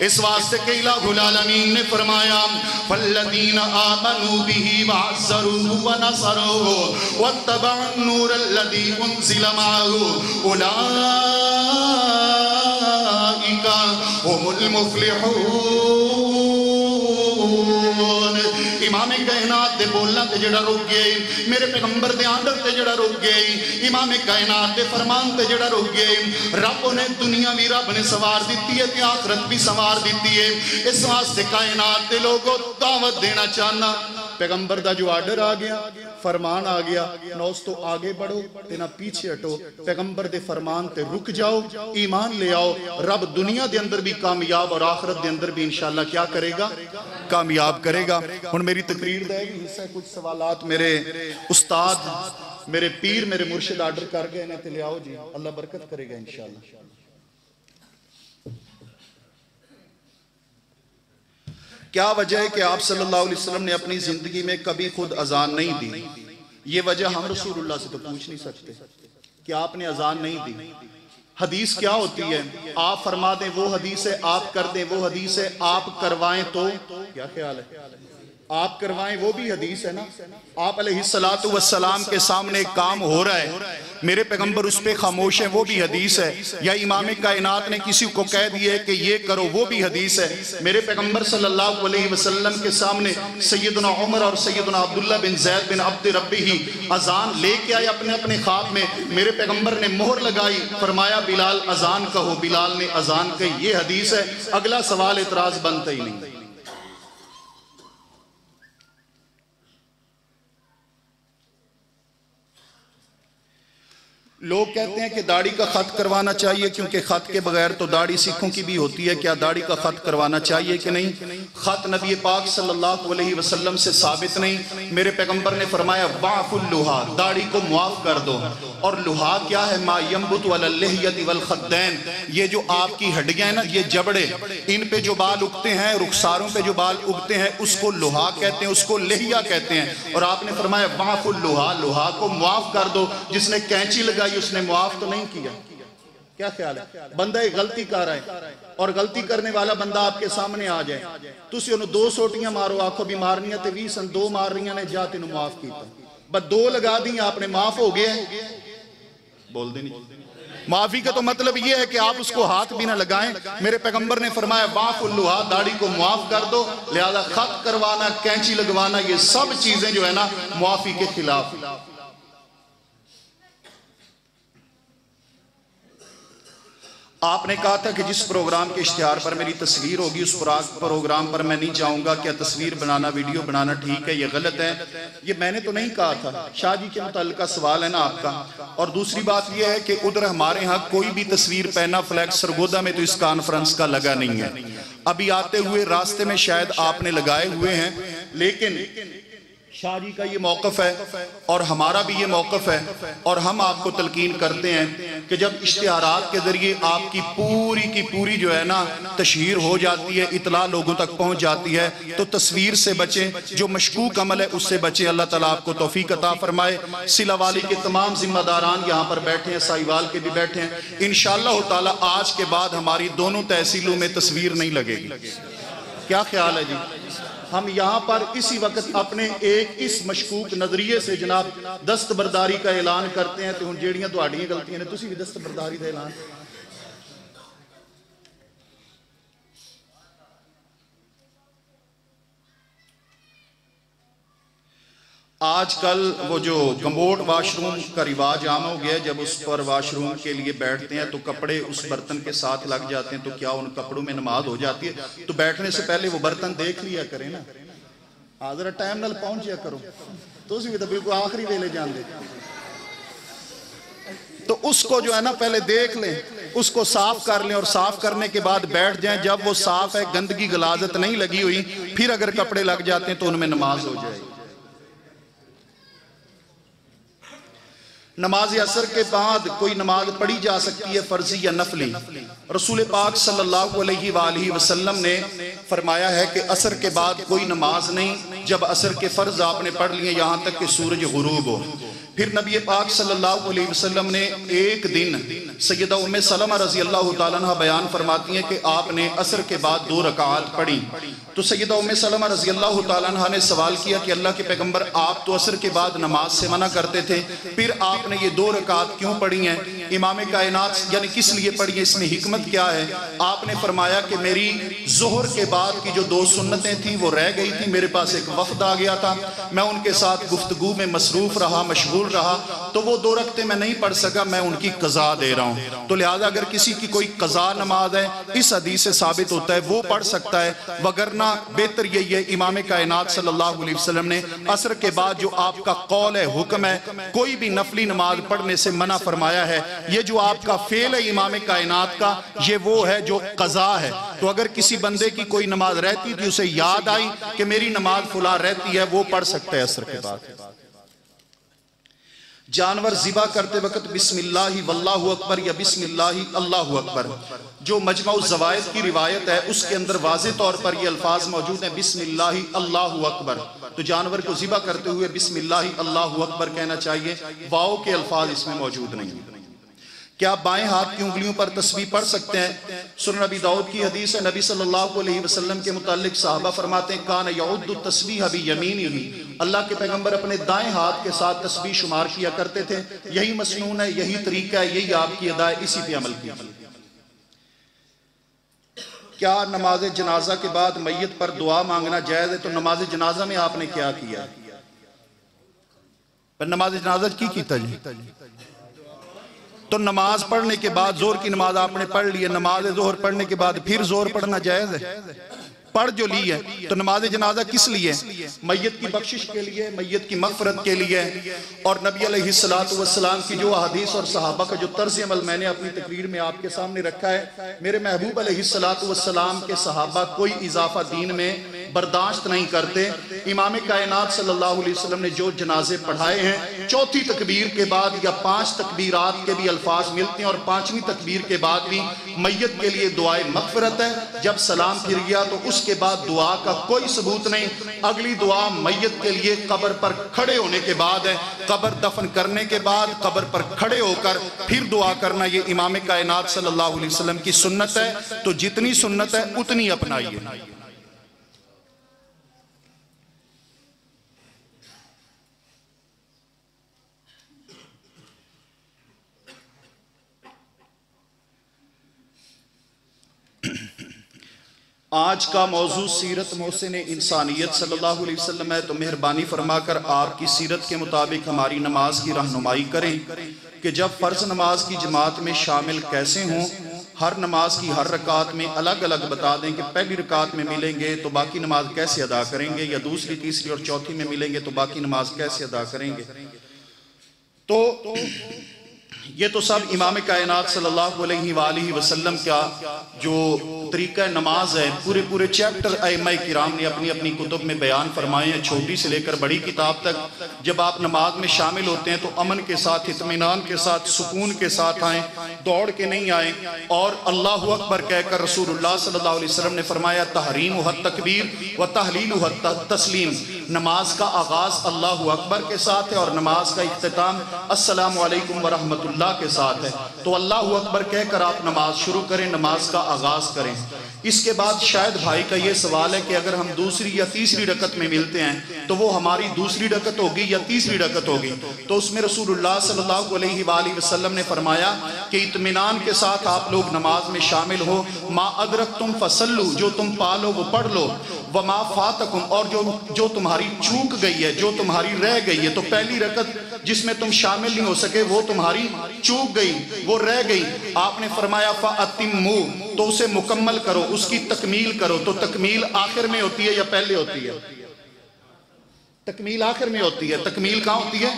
اس واسطے کہ الہ العالمین نے فرمایا فَالَّذِينَ آمَنُوا بِهِ وَعَزَّرُوهُ وَنَصَرُوهُ وَاتَّبَعُوا النُّورَ الَّذِي أُنزِلَ مَعَهُ أُولَٰئِكَ هُمُ الْمُفْلِحُونَ۔ امام کائنات دے بولنا تے جڑا رک گئے، میرے پیغمبر دے آنڈر تے جڑا رک گئے، امام کائنات دے فرمان تے جڑا رک گئے، رب نے دنیا بھی رب نے سوار دیتی ہے تے آخرت بھی سوار دیتی ہے۔ اس واسطے کائنات دے لوگوں دعوت دینا چاہنا، پیغمبر دا جو آرڈر آ گیا، فرمان آ گیا، نہ اس تو آگے بڑھو تے نہ پیچھے ہٹو، پیغمبر دے فرمان تے رک جاؤ، ایمان لے آؤ، رب دنیا دے اندر بھی کامیاب اور آخرت دے اندر بھی انشاءاللہ کیا کرے گا؟ کامیاب کرے گا۔ اور میری تقریر دے گی حصہ کچھ سوالات میرے استاد میرے پیر میرے مرشد آرڈر کر گئے نے تے لے آؤ جی، اللہ برکت کرے گا انشاءاللہ۔ کیا وجہ ہے کہ آپ صلی اللہ علیہ وسلم نے اپنی زندگی میں کبھی خود اذان نہیں دی؟ یہ وجہ ہم رسول اللہ سے تو پوچھ نہیں سکتے کہ آپ نے اذان نہیں دی۔ حدیث کیا ہوتی ہے؟ آپ فرما دیں وہ حدیث ہے، آپ کر دیں وہ حدیث ہے، آپ کروائیں تو کیا خیال ہے؟ آپ کروائیں وہ بھی حدیث ہے نا۔ آپ علیہ السلام کے سامنے ایک کام ہو رہا ہے، میرے پیغمبر اس پہ خاموش ہیں وہ بھی حدیث ہے، یا امام کائنات نے کسی کو کہہ دیا ہے کہ یہ کرو وہ بھی حدیث ہے۔ میرے پیغمبر صلی اللہ علیہ وسلم کے سامنے سیدنا عمر اور سیدنا عبداللہ بن زید بن عبد ربی اذان لے کے آئے اپنے اپنے خواب میں، میرے پیغمبر نے مہر لگائی، فرمایا بلال اذان کہو، بلال نے اذان کہی، یہ حدیث ہے۔ اگلا سوال اعتراض بنتا ہی نہیں۔ لوگ کہتے ہیں کہ داڑھی کا خط کروانا چاہیے کیونکہ خط کے بغیر تو داڑھی سکھوں کی بھی ہوتی ہے، کیا داڑھی کا خط کروانا چاہیے کہ نہیں؟ خط نبی پاک صلی اللہ علیہ وسلم سے ثابت نہیں۔ میرے پیغمبر نے فرمایا وَعْفُ اللُّحَا، داڑھی کو معاف کر دو۔ اور لُحَا کیا ہے؟ مَا يَنْبُتُ عَلَى اللِّحْيَةِ وَالْخَدَّيْنِ، یہ جو آپ کی ہڈیاں ہیں نا، یہ جبڑے، ان پہ جو بال اگتے ہیں، رخساروں پہ جو بال اگتے ہیں، اس کو لُحَا کہتے ہیں، اس کو لحیہ کہتے ہیں۔ اور آپ نے فرمایا وَعْفُ اللُّحَا، لُحَا کو معاف کر دو۔ جس نے کینچی لگائی اس نے معاف تو نہیں کیا۔ کیا خیال ہے؟ بندہ ایک غلطی کر رہا ہے اور غلطی کرنے والا بندہ آپ کے سامنے آ جائے، تسی انہوں 2 سوٹیاں مارو، آنکھوں بھی مارنیاں تے 20 2 مار رہی نے، جا تینوں معاف کیتا، بس 2 لگا دیں آپ نے، معاف ہو گیا ہے۔ بول دیں نہیں۔ معافی کا تو مطلب یہ ہے کہ آپ اس کو ہاتھ بھی نہ لگائیں۔ میرے پیغمبر نے فرمایا وَعْفُ اللُّحَا، داڑھی کو معاف کر دو، لہذا خط کروانا، کینچی لگوانا، یہ سب چیزیں جو ہے نا معافی کے خلاف۔ آپ نے کہا تھا کہ جس پروگرام کے اشتہار پر میری تصویر ہوگی اس پروگرام پر میں نہیں جاؤں گا، کیا تصویر بنانا ویڈیو بنانا ٹھیک ہے؟ یہ غلط ہے، یہ میں نے تو نہیں کہا تھا، شاہ جی کے متعلقہ سوال ہے نا آپ کا۔ اور دوسری بات یہ ہے کہ ادھر ہمارے ہاں کوئی بھی تصویر پہنا فلیکس سرگودا میں تو اس کانفرنس کا لگا نہیں ہے، ابھی آتے ہوئے راستے میں شاید آپ نے لگائے ہوئے ہیں، لیکن شاہ جی کا یہ موقف ہے اور ہمارا بھی یہ موقف ہے، اور ہم آپ کو تلقین کرتے ہیں کہ جب اشتہارات کے ذریعے آپ کی پوری جو ہے نا تشہیر ہو جاتی ہے، اطلاع لوگوں تک پہنچ جاتی ہے، تو تصویر سے بچیں، جو مشکوک عمل ہے اس سے بچیں۔ اللہ تعالیٰ آپ کو توفیق عطا فرمائے۔ سلہ والی کے تمام ذمہ داران یہاں پر بیٹھے ہیں، سائیوال کے بھی بیٹھے ہیں، انشاءاللہ تعالیٰ آج کے بعد ہماری دونوں تحصیلوں میں تصویر نہیں لگے گی۔ کیا خیال ہے جی؟ ہم یہاں پر اسی وقت اپنے ایک اس مشکوک نظریے سے جناب دستبرداری کا اعلان کرتے ہیں تو ان جیڑیاں تو آڑیاں غلطیاں نے تسی بھی دستبرداری دا اعلان. آج کل وہ جو کمبوڈ واش روم کا رواج عام ہو گیا ہے، جب اس پر واش روم کے لیے بیٹھتے ہیں تو کپڑے اس برتن کے ساتھ لگ جاتے ہیں، تو کیا ان کپڑوں میں نماز ہو جاتی ہے؟ تو بیٹھنے سے پہلے وہ برتن دیکھ لیا کریں نا، حاضر ٹائم نال پہنچیا کرو. تو اسی بھی تو بالکل آخری ویلے جان دے، تو اس کو جو ہے نا پہلے دیکھ لیں، اس کو صاف کر لیں اور صاف کرنے کے بعد بیٹھ جائیں. جب وہ صاف ہے، گندگی غلاظت نہیں لگی ہوئی، پھر اگر کپڑے لگ جاتے ہیں تو ان میں نماز ہو جائے. نماز عصر کے بعد کوئی نماز پڑھی جا سکتی ہے، فرضی یا نفلی. رسول پاک صلی اللہ علیہ وآلہ وسلم نے فرمایا ہے کہ عصر کے بعد کوئی نماز نہیں جب عصر کے فرض آپ نے پڑھ لیے یہاں تک کہ سورج غروب ہو. پھر نبی پاک صلی اللہ علیہ وسلم نے ایک دن سیدہ ام سلمہ رضی اللہ تعالیٰ عنہ بیان فرماتی ہیں کہ آپ نے عصر کے بعد 2 رکعات پڑھی. تو سیدہ ام سلمہ رضی اللہ تعالیٰ عنہ نے سوال کیا کہ اللہ کے پیغمبر آپ تو عصر کے بعد نماز سے منع کرتے تھے، پھر آپ نے یہ 2 رکعات کیوں پڑھی ہیں؟ امام کائنات یعنی کس لیے پڑھی ہیں؟ اس میں حکمت کیا ہے؟ آپ نے فرمایا کہ میری ظہر کے بعد کی جو 2 سنتیں تھیں وہ رہ گئی تھیں، میرے پاس ایک وفد آ گیا تھا، میں ان کے ساتھ گفتگو میں مصروف رہا، مشغول رہا، تو وہ 2 رکعتیں میں نہیں پڑھ سکا، میں ان کی قضا دے رہا ہوں. تو لہذا اگر کسی کی کوئی قضا نماز ہے، اس حدیث سے ثابت ہوتا ہے وہ پڑھ سکتا ہے، وگرنہ بہتر یہی ہے امام کائنات صلی اللہ علیہ وسلم نے عصر کے بعد جو آپ کا قول ہے، حکم ہے، کوئی بھی نفلی نماز پڑھنے سے منع فرمایا ہے. یہ جو آپ کا فعل ہے امام کائنات کا، یہ وہ ہے جو قضا ہے. تو اگر کسی بندے کی کوئی نماز رہتی تھی، اسے یاد آئی کہ میری نماز فلاں رہتی ہے، وہ پڑھ سکتا ہے عصر کے بعد. جانور ذبح کرتے وقت بسم اللہ واللہ اکبر یا بسم اللہ اللہ اکبر، جو مجمع الزوائد کی روایت ہے اس کے اندر واضح طور پر یہ الفاظ موجود ہیں بسم اللہ اللہ اکبر. تو جانور کو ذبح کرتے ہوئے بسم اللہ اللہ اکبر کہنا چاہیے، واو کے الفاظ اس میں موجود نہیں ہیں. کیا بائیں ہاتھ کی انگلیوں پر تسبیح پڑھ سکتے ہیں؟ سنن ابی داؤد کی حدیث ہے، نبی صلی اللہ علیہ وسلم کے متعلق صحابہ فرماتے ہیں کان یعد التسبیح بیمینہ، اللہ کے پیغمبر اپنے دائیں ہاتھ کے ساتھ تسبیح شمار کیا کرتے تھے. یہی مسنون ہے، یہی طریقہ ہے، یہی آپ کی ادا ہے، اسی پہ عمل کیجیے. کیا نماز جنازہ کے بعد میت پر دعا مانگنا جائز ہے؟ تو نماز جنازہ میں آپ نے کیا کیا؟ پر نماز جنازہ کی کیتا جی؟ تو نماز پڑھنے کے بعد ظہر کی نماز آپ نے پڑھ لی ہے، نماز ظہر پڑھنے کے بعد پھر ظہر پڑھنا جائز ہے؟ پڑھ جو لی ہے. تو نماز جنازہ کس لیے؟ میت کی بخشش کے لیے، میت کی مغفرت کے لیے. اور نبی علیہ السلام کی جو احادیث اور صحابہ کا جو طرز عمل میں نے اپنی تقریر میں آپ کے سامنے رکھا ہے، میرے محبوب علیہ السلام کے صحابہ کوئی اضافہ دین میں برداشت نہیں کرتے. امام کائنات صلی اللہ علیہ وسلم نے جو جنازے پڑھائے ہیں، 4تھی تکبیر کے بعد یا 5 تکبیرات کے بھی الفاظ ملتے ہیں، اور 5ویں تکبیر کے بعد بھی میت کے لیے دعائے مغفرت ہے. جب سلام پھر گیا تو اس کے بعد دعا کا کوئی ثبوت نہیں. اگلی دعا میت کے لیے قبر پر کھڑے ہونے کے بعد ہے، قبر دفن کرنے کے بعد قبر پر کھڑے ہو کر پھر دعا کرنا، یہ امام کائنات صلی اللہ علیہ وسلم کی سنت ہے. تو جتنی سنت ہے اتنی اپنائیے. آج کا موضوع سیرت محسن انسانیت صلی اللہ علیہ وسلم ہے، تو مہربانی فرما کر آپ کی سیرت کے مطابق ہماری نماز کی رہنمائی کریں کہ جب فرض نماز کی جماعت میں شامل کیسے ہوں. ہر نماز کی ہر رکعت میں الگ الگ بتا دیں کہ پہلی رکعت میں ملیں گے تو باقی نماز کیسے ادا کریں گے، یا دوسری، تیسری اور چوتھی میں ملیں گے تو باقی نماز کیسے ادا کریں گے. تو یہ تو سب امام کائنات صلی اللہ علیہ وآلہ وسلم کا جو طریقہ نماز ہے، پورے چیپٹر ائمہ کرام نے اپنی اپنی کتب میں بیان فرمائے ہیں، چھوٹی سے لے کر بڑی کتاب تک. جب آپ نماز میں شامل ہوتے ہیں تو امن کے ساتھ، اطمینان کے ساتھ، سکون کے ساتھ آئیں، دوڑ کے نہیں آئیں. اور اللہ اکبر کہہ کر رسول اللہ صلی اللہ علیہ وسلم نے فرمایا تحریم التکبیر و تحلیل التسلیم، نماز کا آغاز اللہ اکبر کے ساتھ ہے اور نماز کا اختتام السلام علیکم ورحمۃ اللہ کے ساتھ ہے. تو اللہ اکبر کہہ کر آپ نماز شروع کریں، نماز کا آغاز کریں. اس کے بعد شاید بھائی کا یہ سوال ہے کہ اگر ہم دوسری یا تیسری رکعت میں ملتے ہیں تو وہ ہماری دوسری رکعت ہوگی یا تیسری رکعت ہوگی؟ تو اس میں رسول اللہ صلی اللہ علیہ وآلہ وسلم نے فرمایا کہ اطمینان کے ساتھ آپ لوگ نماز میں شامل ہو، ما ادرکتم فصلو، جو تم پالو وہ پڑھ لو، وما فاتکم، اور جو تمہاری چوک گئی ہے، جو تمہاری رہ گئی ہے، تو پہلی رکعت جس میں تم شامل نہیں ہو سکے وہ تمہاری چوک گئی، وہ رہ گئی، آپ نے فرمایا فَأَتِمُّوا، تو اسے مکمل کرو، اس کی تکمیل کرو۔ تو تکمیل آخر میں ہوتی ہے یا پہلے ہوتی ہے؟ تکمیل آخر میں ہوتی ہے۔ تکمیل کہاں ہوتی ہے؟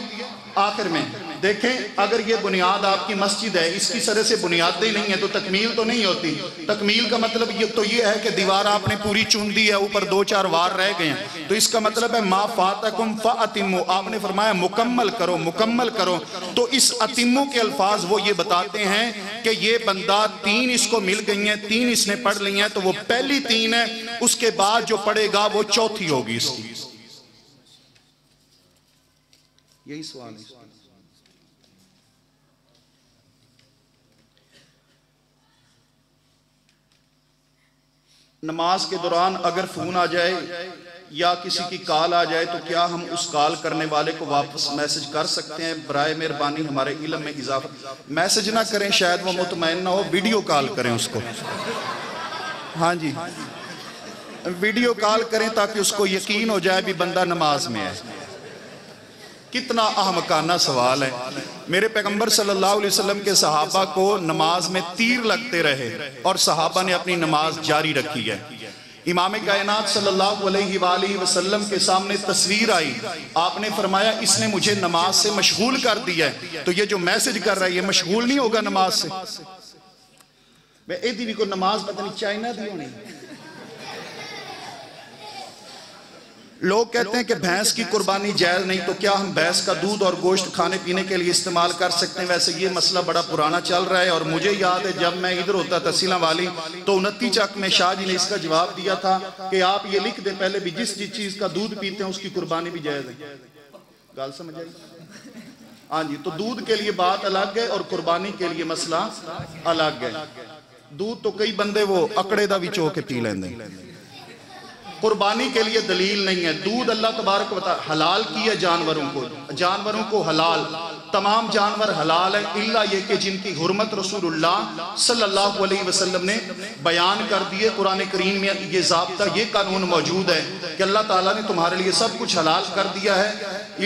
آخر میں۔ دیکھیں اگر یہ بنیاد آپ کی مسجد ہے، اس کی سرے سے بنیادیں نہیں ہیں تو تکمیل تو نہیں ہوتی۔ تکمیل کا مطلب یہ ہے کہ دیوار آپ نے پوری چن دی ہے، اوپر 2-4 وار رہ گئے ہیں، تو اس کا مطلب ہے ما فاتکم فاتموا، آپ نے فرمایا مکمل کرو، مکمل کرو۔ تو اس اتمو کے الفاظ وہ یہ بتاتے ہیں کہ یہ بندہ 3 اس کو مل گئی ہیں، 3 اس نے پڑھ لی ہیں، تو وہ پہلی 3 ہے، اس کے بعد جو پڑھے گا وہ چوتھی ہوگی اس کی۔ یہی سوال ہے۔ نماز کے دوران اگر فون آ جائے یا کسی کی کال آ جائے تو کیا ہم اس کال کرنے والے کو واپس میسج کر سکتے ہیں؟ برائے مہربانی ہمارے علم میں اضافہ۔ میسج نہ کریں، شاید وہ مطمئن نہ ہو، ویڈیو کال کریں اس کو۔ ہاں جی، ویڈیو کال کریں تاکہ اس کو یقین ہو جائے بھی بندہ نماز میں ہے۔ کتنا احمقانہ سوال ہے۔ میرے پیغمبر صلی اللہ علیہ وسلم کے صحابہ کو نماز میں تیر لگتے رہے اور صحابہ نے اپنی نماز جاری رکھی ہے۔ امام کائنات صلی اللہ علیہ وآلہ وسلم کے سامنے تصویر آئی، آپ نے فرمایا اس نے مجھے نماز سے مشغول کر دیا ہے، تو یہ جو میسج کر رہا ہے یہ مشغول نہیں ہوگا نماز سے؟ میں ایدھی بھی کو نماز پتہ نہیں چائنا دی ہونی۔ لوگ کہتے ہیں کہ بھینس کی قربانی جائز نہیں، تو کیا ہم بھینس کا دودھ اور گوشت کھانے پینے کے لیے استعمال کر سکتے ہیں؟ ویسے یہ مسئلہ بڑا پرانا چل رہا ہے، اور مجھے یاد ہے جب میں ادھر ہوتا تھا سیلہ والی تو 29 چک میں شاہ جی نے اس کا جواب دیا تھا کہ آپ یہ لکھ دیں پہلے بھی جس چیز کا دودھ پیتے ہیں اس کی قربانی بھی جائز ہے۔ گال سمجھ آئی؟ ہاں جی، تو دودھ کے لیے بات الگ ہے اور قربانی کے لیے مسئلہ الگ ہے۔ دودھ تو کئی بندے وہ اکڑے دا بھی چو کے پی لیں دیں، قربانی کے لیے دلیل نہیں ہے۔ دودھ اللہ تبارک و تعالی حلال کیا جانوروں کو حلال، تمام جانور حلال ہیں الا یہ کہ جن کی حرمت رسول اللہ صلی اللہ علیہ وسلم نے بیان کر دیے۔ قرآن کریم میں یہ ضابطہ، یہ قانون موجود ہے کہ اللہ تعالیٰ نے تمہارے لیے سب کچھ حلال کر دیا ہے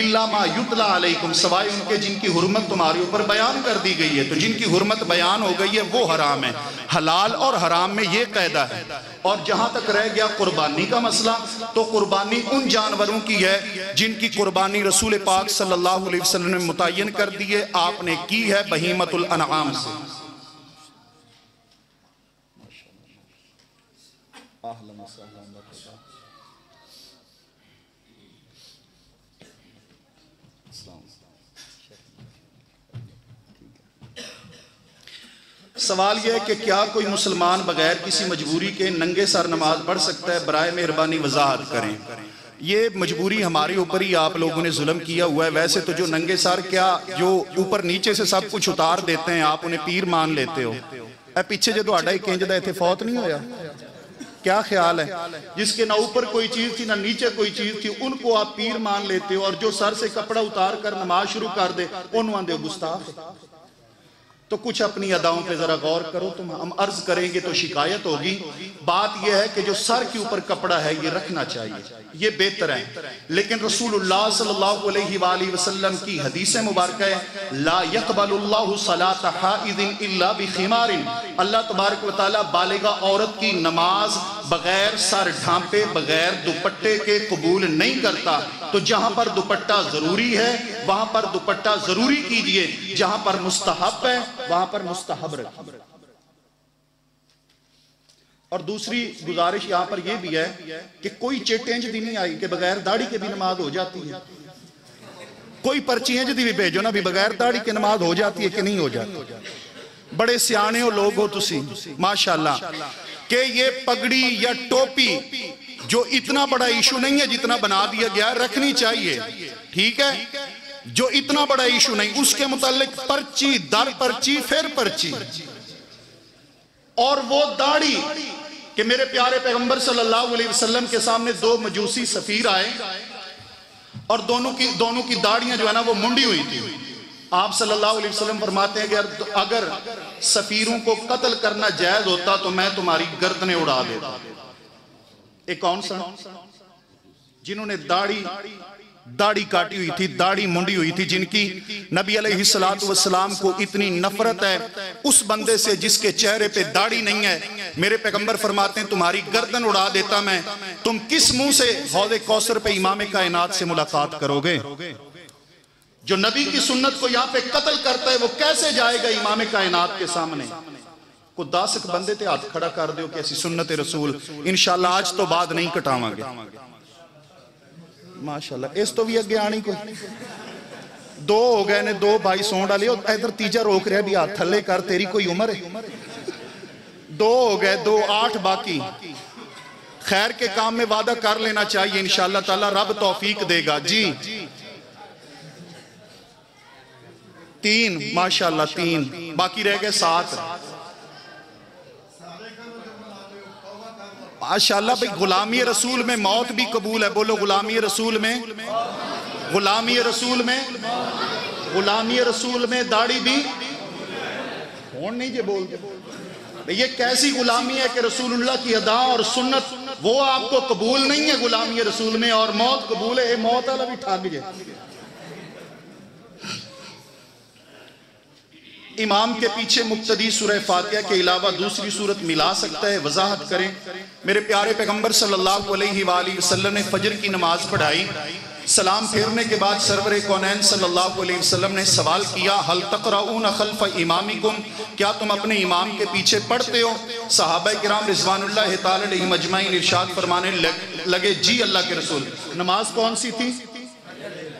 الا ما یتلی علیکم، سوائے ان کے جن کی حرمت تمہارے اوپر بیان کر دی گئی ہے۔ تو جن کی حرمت بیان ہو گئی ہے وہ حرام ہے۔ حلال اور حرام میں یہ قاعدہ ہے۔ اور جہاں تک رہ گیا قربانی کا مسئلہ، تو قربانی ان جانوروں کی ہے جن کی قربانی رسول پاک صلی اللہ علیہ وسلم نے متعین کر دیے، آپ نے کی ہے بہیمت الانعام سے۔ سوال یہ ہے کہ کیا کوئی مسلمان بغیر کسی مجبوری کے ننگے سر نماز پڑھ سکتا ہے؟ برائے مہربانی وضاحت کریں۔ یہ مجبوری ہمارے اوپر ہی آپ لوگوں نے ظلم کیا ہوا ہے۔ ویسے تو جو ننگے سر کیا جو اوپر نیچے سے سب کچھ اتار دیتے ہیں آپ انہیں پیر مان لیتے ہو۔ اے پیچھے جو تو آڈا ہی کہیں جدہ تھے فوت نہیں ہویا؟ کیا خیال ہے؟ جس کے نہ اوپر کوئی چیز تھی نہ نیچے کوئی چیز تھی ان کو آپ پیر مان لیتے ہو، اور جو سر سے کپڑا اتار کر نماز شروع کر دے انہوں آندے گستاخ۔ تو کچھ اپنی اداؤں پہ ذرا غور کرو، تم ہم عرض کریں گے تو شکایت ہوگی۔ بات یہ ہے کہ جو سر کے اوپر کپڑا ہے یہ رکھنا چاہیے، یہ بہتر ہے۔ لیکن رسول اللہ صلی اللہ علیہ وآلہ وسلم کی حدیث مبارکہ ہے لا يقبل اللہ صلاۃ حائض الا بخمار، اللہ تبارک و تعالیٰ بالغہ عورت کی نماز بغیر سر ڈھانپے بغیر دوپٹے کے قبول نہیں کرتا۔ تو جہاں پر دوپٹہ ضروری ہے وہاں پر دوپٹہ ضروری کیجئے، جہاں پر مستحب ہے وہاں پر مستحب رکھیے۔ اور دوسری گزارش یہاں پر یہ بھی ہے کہ کوئی چیٹینج دی نہیں آئی کہ بغیر داڑھی کے بھی نماز ہو جاتی ہے۔ کوئی پرچی ہیں جدی بھی بھیجو نا بھی بغیر داڑھی کے نماز ہو جاتی ہے کہ نہیں ہو جاتی۔ بڑے سیانے ہو لوگ ہو تسی ماشاءاللہ، کہ یہ پگڑی یا ٹوپی جو اتنا بڑا ایشو نہیں ہے جتنا بنا دیا گیا رکھنی چاہیے، ٹھیک ہے؟ جو اتنا بڑا ایشو نہیں، اس کے متعلق پرچی در پرچی پھر پرچی، اور وہ داڑھی کہ میرے پیارے پیغمبر صلی اللہ علیہ وسلم کے سامنے دو مجوسی سفیر آئے اور دونوں کی داڑیاں جو ہے نا وہ منڈی ہوئی تھی. آپ صلی اللہ علیہ وسلم فرماتے ہیں کہ اگر سفیروں کو قتل کرنا جائز ہوتا تو میں تمہاری گردنیں اڑا دیتا. ایک کون سا؟ جنہوں نے داڑھی کاٹی ہوئی تھی, داڑھی منڈی ہوئی تھی, جن کی نبی علیہ السلام کو اتنی نفرت ہے اس بندے سے جس کے چہرے پہ داڑھی نہیں ہے. میرے پیغمبر فرماتے ہیں تمہاری گردن اڑا دیتا میں. تم کس منہ سے حوض کوثر پہ امام کائنات سے ملاقات کرو گے؟ جو نبی کی سنت کو یہاں پہ قتل کرتا ہے وہ کیسے جائے گا امام کائنات کے سامنے؟ کو 10 بندے تے ہاتھ کھڑا کر دیو کہ ایسی سنت رسول انشاءاللہ آج تو بعد نہیں کٹاواں گے. ماشاءاللہ اس تو بھی اگے آنی کوئی 2 ہو گئے نے, 2 بھائی سون ڈالے اور ادھر تیجا روک رہا بھی ہاتھ تھلے کر, تیری کوئی عمر ہے. 2 ہو گئے, 2 8 باقی. خیر کے کام میں وعدہ کر لینا چاہیے, انشاءاللہ تعالی رب توفیق دے گا. جی 3 ماشاءاللہ 3 باقی رہ گئے 7. ماشاءاللہ بھئی غلامی رسول میں موت بھی قبول ہے. بولو غلامی رسول میں, غلامی رسول میں, غلامی رسول میں داڑھی بھی کون نہیں جے بولتے. یہ کیسی غلامی ہے کہ رسول اللہ کی ادا اور سنت وہ آپ کو قبول نہیں ہے غلامی رسول میں, اور موت قبول ہے. موت والا بھی ٹھاک جائے. امام کے پیچھے مقتدی سورہ فاتحہ کے علاوہ دوسری سورت ملا سکتا ہے؟ وضاحت کریں. میرے پیارے پیغمبر صلی اللہ علیہ وآلہ وسلم نے فجر کی نماز پڑھائی. سلام پھیرنے کے بعد سرور کونین صلی اللہ علیہ وسلم نے سوال کیا حل تقرؤون خلف امامکم, کیا تم اپنے امام کے پیچھے پڑھتے ہو؟ صحابہ کرام رضوان اللہ تعالی علیہم اجمعین ارشاد فرمانے لگے جی اللہ کے رسول. نماز کون سی تھی؟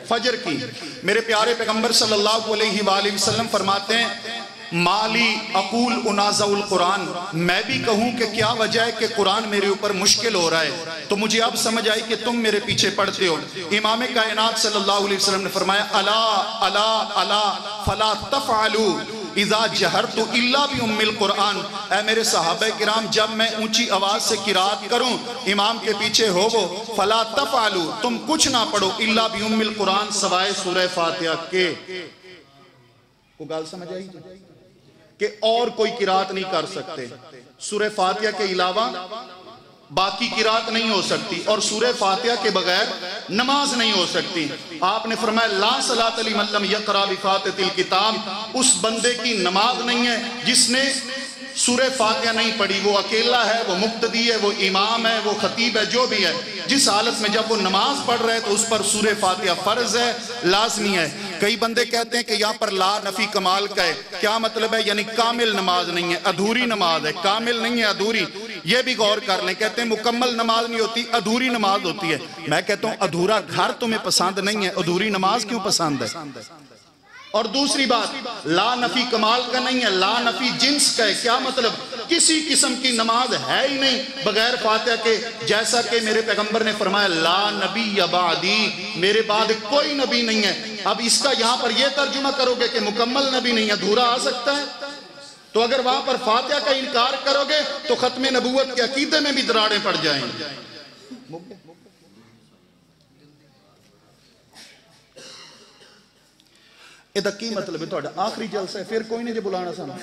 فجر کی. میرے پیارے پیغمبر صلی اللہ علیہ وآلہ وسلم فرماتے ہیں مالی اقول انازع القرآن, میں بھی کہوں کہ کیا وجہ ہے کہ قرآن میرے اوپر مشکل ہو رہا ہے, تو مجھے اب سمجھ آئی کہ تم میرے پیچھے پڑھتے ہو. امام کائنات صلی اللہ علیہ وسلم نے فرمایا الا الا الا فلا تفعلوا اذا جہرت الا بام القرآن. اے میرے صحابہ کرام, جب میں اونچی آواز سے قرات کروں امام کے پیچھے ہو وہ, فلا تفعلوا تم کچھ نہ پڑھو الا بام القرآن سوائے سورہ فاتحہ کے. کو گال سمجھ آئی کہ اور کوئی قرات نہیں کر سکتے, سورہ فاتحہ کے علاوہ باقی قرات نہیں ہو سکتی, اور سورہ فاتحہ کے بغیر نماز نہیں ہو سکتی. آپ نے فرمایا لا صلاۃ لمن لم یقرأ بفاتحۃ الکتاب, اس بندے کی نماز نہیں ہے جس نے سورہ فاتحہ نہیں پڑھی. وہ اکیلا ہے, وہ مقتدی ہے, وہ امام ہے, وہ خطیب ہے, جو بھی ہے, جس حالت میں جب وہ نماز پڑھ رہے تو اس پر سورہ فاتحہ فرض ہے, لازمی ہے. کئی بندے کہتے ہیں کہ یہاں پر لا نفی کمال کا ہے. کیا مطلب ہے؟ یعنی کامل نماز نہیں ہے, ادھوری نماز ہے. کامل نہیں ہے, ادھوری. یہ بھی غور کر لیں. کہتے ہیں مکمل نماز نہیں ہوتی, ادھوری نماز ہوتی ہے. میں کہتا ہوں ادھورا گھر تمہیں پسند نہیں ہے, ادھوری نماز کیوں پسند ہے؟ اور دوسری بات لا نفی کمال کا نہیں ہے, لا نفی جنس کا ہے. کیا مطلب؟ کسی قسم کی نماز ہے ہی نہیں بغیر فاتحہ کے, جیسا کہ میرے پیغمبر نے فرمایا لا نبی بعدی, میرے بعد کوئی نبی نہیں ہے. اب اس کا یہاں پر یہ ترجمہ کرو گے کہ مکمل نبی نہیں, ادھورا آ سکتا ہے. تو اگر وہاں پر فاتحہ کا انکار کرو گے تو ختم نبوت کے عقیدے میں بھی دراڑیں پڑ جائیں گے. یہ کی مطلب ہے تھوڑا آخری جلسہ ہے, پھر کوئی نہیں جو بلانا سانا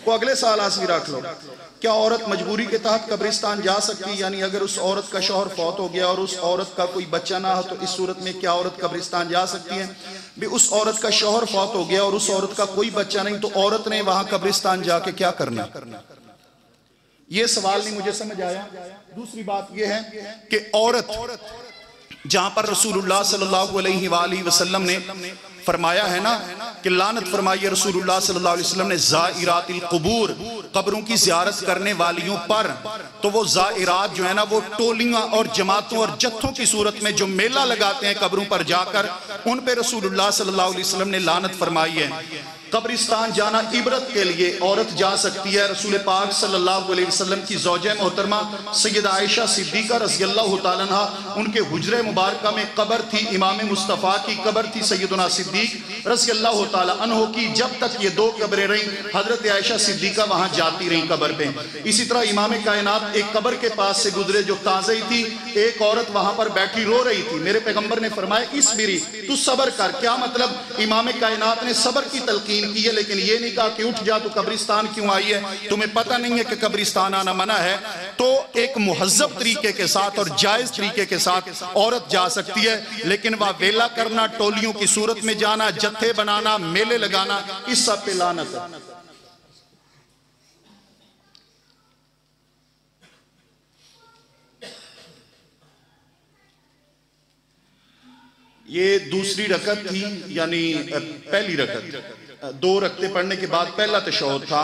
کو اگلے سال آسوی رکھ لو. کیا عورت مجبوری کے تحت قبرستان جا سکتی؟ یعنی اگر اس عورت کا شوہر فوت ہو گیا اور اس عورت کا کوئی بچہ نہ ہو تو اس صورت میں کیا عورت قبرستان جا سکتی ہے؟ بھی اس عورت کا شوہر فوت ہو گیا اور اس عورت کا کوئی بچہ نہیں, تو عورت نے وہاں قبرستان جا کے کیا کرنا؟ یہ سوال نہیں مجھے سمجھ آیا. دوسری بات یہ ہے کہ عورت جہاں پر رسول اللہ صلی اللہ علیہ وآلہ وسلم نے فرمایا ہے نا کہ لعنت فرمائی رسول اللہ صلی اللہ علیہ وسلم نے زائرات القبور, قبروں کی زیارت کرنے والیوں پر, تو وہ زائرات جو ہے نا وہ ٹولیاں اور جماعتوں اور جتھوں کی صورت میں جو میلہ لگاتے ہیں قبروں پر جا کر, ان پہ رسول اللہ صلی اللہ علیہ وسلم نے لعنت فرمائی ہے. قبرستان جانا عبرت کے لیے عورت جا سکتی ہے. رسول پاک صلی اللہ علیہ وسلم کی زوجہ محترمہ سیدہ عائشہ صدیقہ رضی اللہ تعالیٰ عنہ, ان کے حجرہ مبارکہ میں قبر تھی, امام مصطفیٰ کی قبر تھی, سیدنا صدیق رضی اللہ تعالیٰ عنہ کی جب تک یہ 2 قبریں رہیں، حضرت عائشہ صدیقہ وہاں جاتی رہیں قبر پہ۔ اسی طرح امام کائنات ایک قبر کے پاس سے گزرے جو تازہ ہی تھی، ایک عورت وہاں پر بیٹھی رو رہی تھی، میرے پیغمبر نے فرمایا اسبری، تو صبر کر۔ کیا مطلب؟ امام کائنات نے صبر کی تلقین کی ہے، لیکن یہ نہیں کہا کہ اٹھ جا تو قبرستان کیوں آئی ہے، تمہیں پتہ نہیں ہے کہ قبرستان آنا منع ہے؟ تو ایک مہذب طریقے کے ساتھ اور جائز طریقے کے ساتھ عورت جا سکتی ہے، لیکن وہ ویلا کرنا، ٹولیوں کی صورت میں جانا، جتھے بنانا، میلے لگانا، اس سب پہ لعنت ہے۔ یہ دوسری رکعت تھی، یعنی پہلی رکعت، 2 رکعتیں پڑھنے کے بعد پہلا تشہد تھا،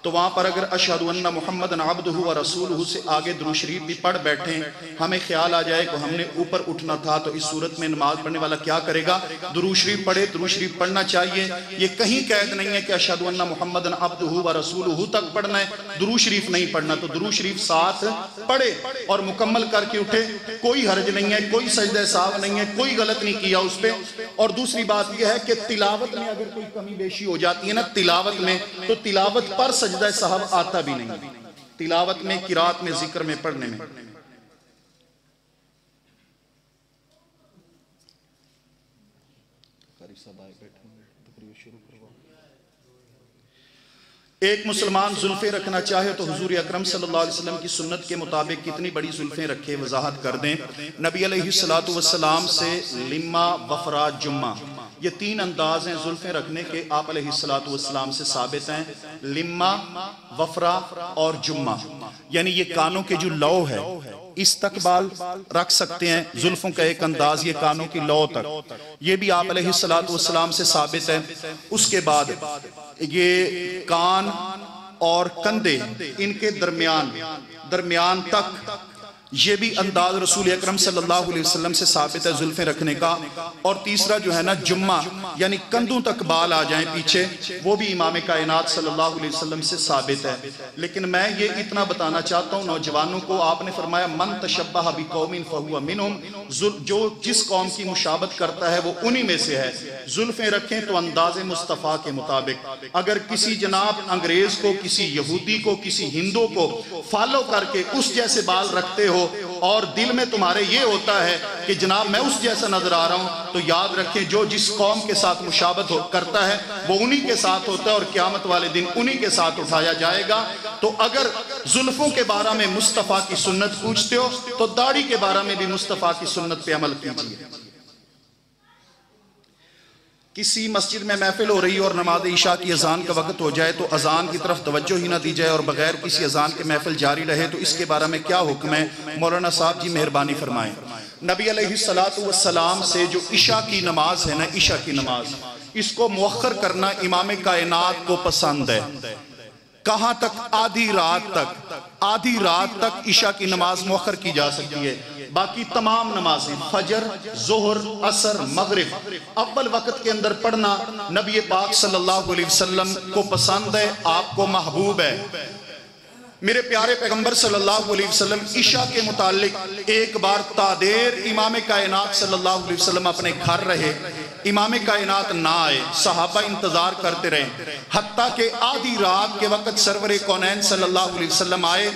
تو وہاں پر اگر اشہد ان محمدًا عبدہ و رسولہ سے آگے درود شریف بھی پڑھ بیٹھیں، ہمیں خیال آ جائے کہ ہم نے اوپر اٹھنا تھا، تو اس صورت میں نماز پڑھنے والا کیا کرے گا؟ درود شریف پڑھے، درود شریف پڑھنا چاہیے۔ یہ کہیں قید نہیں ہے کہ اشہد ان محمدًا عبدہ و رسولہ تک پڑھنا ہے، درود شریف نہیں پڑھنا، تو درود شریف ساتھ پڑھے اور مکمل کر کے اٹھے، کوئی حرج نہیں ہے، کوئی سجدہ سہو نہیں ہے، کوئی غلط نہیں کیا اس پہ۔ اور دوسری بات یہ ہے کہ تلاوت میں اگر کوئی کمی بیشی ہو جاتی ہے نا تلاوت میں، تو تلاوت پر سجدہ سہو آتا بھی نہیں، تلاوت میں، قرات میں، ذکر میں، پڑھنے میں۔ ایک مسلمان زلفیں رکھنا چاہے تو حضور اکرم صلی اللہ علیہ وسلم کی سنت کے مطابق کتنی بڑی زلفیں رکھے، وضاحت کر دیں۔ نبی علیہ السلام سے لما، وفرا، جمعہ، یہ 3 انداز ہیں زلفیں رکھنے کے، آپ علیہ السلام سے ثابت ہیں، لما، وفرا اور جمعہ، یعنی یہ کانوں کے جو لو ہے اس تک بال رکھ سکتے ہیں، زلفوں کا ایک انداز یہ کانوں کی لو تک، یہ بھی آپ علیہ السلام سے ثابت ہے۔ اس کے بعد یہ کان اور کندھے، ان کے درمیان تک یہ بھی انداز رسول اکرم صلی اللہ علیہ وسلم سے ثابت ہے زلفیں رکھنے کا۔ اور تیسرا جو ہے نا جمعہ، یعنی کندھوں تک بال آ جائیں پیچھے، وہ بھی امام کائنات صلی اللہ علیہ وسلم سے ثابت ہے۔ لیکن میں یہ اتنا بتانا چاہتا ہوں نوجوانوں کو، آپ نے فرمایا من تشبہ بقوم فہو منہم، جو جس قوم کی مشابہت کرتا ہے وہ انہی میں سے ہے۔ زلفیں رکھیں تو انداز مصطفیٰ کے مطابق، اگر کسی جناب انگریز کو، کسی یہودی کو، کسی ہندو کو فالو کر کے اس جیسے بال رکھتے ہو اور دل میں تمہارے یہ ہوتا ہے کہ جناب میں اس جیسا نظر آ رہا ہوں، تو یاد رکھیں جو جس قوم کے ساتھ مشابہت کرتا ہے وہ انہی کے ساتھ ہوتا ہے، اور قیامت والے دن انہی کے ساتھ اٹھایا جائے گا۔ تو اگر زلفوں کے بارے میں مصطفیٰ کی سنت پوچھتے ہو تو داڑھی کے بارے میں بھی مصطفیٰ کی سنت پہ عمل کیجیے۔ کسی مسجد میں محفل ہو رہی اور نماز عشاء کی اذان کا وقت ہو جائے تو اذان کی طرف توجہ ہی نہ دی جائے اور بغیر کسی اذان کے محفل جاری رہے، تو اس کے بارے میں کیا حکم ہے؟ مولانا صاحب جی مہربانی فرمائیں۔ نبی علیہ السلام سے جو عشاء کی نماز ہے نا، عشاء کی نماز، اس کو مؤخر کرنا امام کائنات کو پسند ہے۔ کہاں تک؟ آدھی رات تک عشاء کی نماز مؤخر کی جا سکتی ہے۔ باقی تمام نمازیں فجر، ظہر، عصر، مغرب اول وقت کے اندر پڑھنا نبی پاک صلی اللہ علیہ وسلم کو پسند ہے، آپ کو محبوب ہے۔ میرے پیارے پیغمبر صلی اللہ علیہ وسلم عشاء کے متعلق ایک بار تادیر امام کائنات صلی اللہ علیہ وسلم اپنے گھر رہے، امام کائنات نہ آئے، صحابہ انتظار کرتے رہے، حتیٰ کہ آدھی رات کے وقت سرور کونین صلی اللہ علیہ وسلم آئے،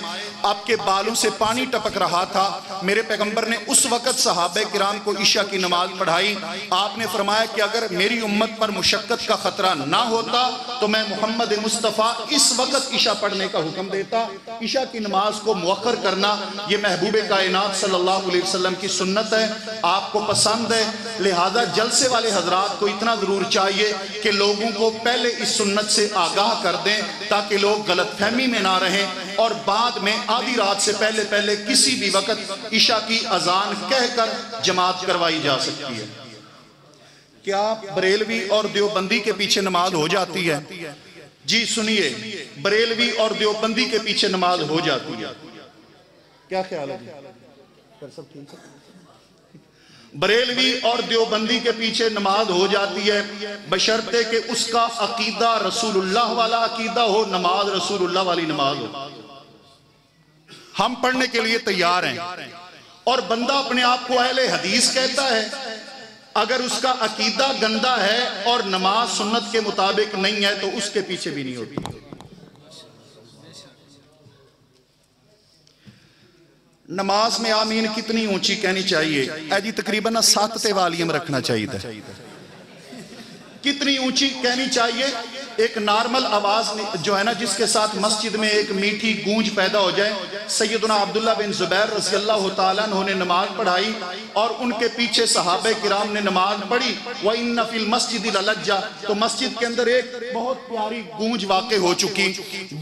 آپ کے بالوں سے پانی ٹپک رہا تھا۔ میرے پیغمبر نے اس وقت صحابہ کرام کو عشاء کی نماز پڑھائی۔ آپ نے فرمایا کہ اگر میری امت پر مشقت کا خطرہ نہ ہوتا تو میں محمد مصطفیٰ اس وقت عشاء پڑھنے کا حکم دیتا۔ عشاء کی نماز کو مؤخر کرنا یہ محبوب کائنات صلی اللہ علیہ وسلم کی سنت ہے، آپ کو پسند ہے، لہذا جلسے والے حضرات کو اتنا ضرور چاہیے کہ لوگوں کو پہلے اس سنت سے آگاہ کر دیں تاکہ لوگ غلط فہمی میں نہ رہیں، اور بعد میں آدھی رات سے پہلے کسی بھی وقت عشاء کی اذان کہہ کر جماعت کروائی جا سکتی ہے۔ کیا بریلوی اور دیوبندی کے پیچھے نماز ہو جاتی ہے؟ جی سنیے، بریلوی اور دیوبندی کے پیچھے نماز ہو جاتی ہے۔ کیا خیال ہے؟ بریلوی اور دیوبندی کے پیچھے نماز ہو جاتی ہے بشرطے کہ اس کا عقیدہ رسول اللہ والا عقیدہ ہو، نماز رسول اللہ والی نماز ہو۔ ہم پڑھنے کے لیے تیار ہیں، اور بندہ اپنے آپ کو اہل حدیث کہتا ہے اگر اس کا عقیدہ گندا ہے اور نماز سنت کے مطابق نہیں ہے تو اس کے پیچھے بھی نہیں ہوتی۔ نماز میں آمین کتنی اونچی کہنی چاہیے؟ اے جی تقریباً 7 والیوم رکھنا چاہیے تھا۔ کتنی اونچی کہنی چاہیے؟ ایک نارمل آواز جو ہے نا جس کے ساتھ مسجد میں ایک میٹھی گونج پیدا ہو جائے۔ سیدنا عبداللہ بن زبیر رضی اللہ تعالیٰ عنہ نے نماز پڑھائی اور ان کے پیچھے صحابہ کرام نے نماز پڑھی، وَإِنَّ فِي الْمَسْجِدِ لَلَجَّةً، تو مسجد کے اندر ایک بہت پیاری گونج واقع ہو چکی،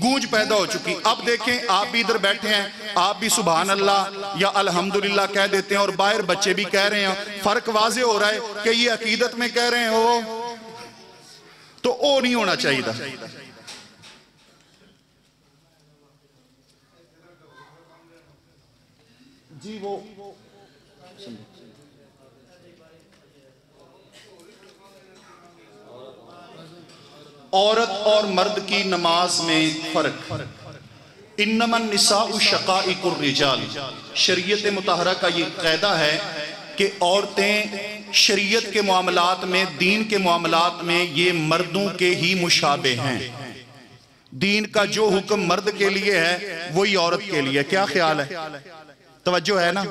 گونج پیدا ہو چکی۔ اب دیکھیں آپ بھی ادھر بیٹھے ہیں، آپ بھی سبحان اللہ یا الحمدللہ کہہ دیتے ہیں اور باہر بچے بھی کہہ رہے ہیں، فرق واضح ہو رہا ہے کہ یہ عقیدت میں کہہ رہے ہیں ہو تو او نہیں ہونا چاہیے تھا۔ جی وہ عورت اور مرد کی نماز میں فرق۔ انما النساء شقائق الرجال، شریعت مطہرہ کا یہ قاعدہ ہے کہ عورتیں شریعت کے معاملات میں، دین کے معاملات میں یہ مردوں کے ہی مشابہ ہیں۔ دین کا جو حکم مرد کے لیے ہے وہی عورت کے لیے۔ کیا خیال ہے؟ توجہ ہے نا؟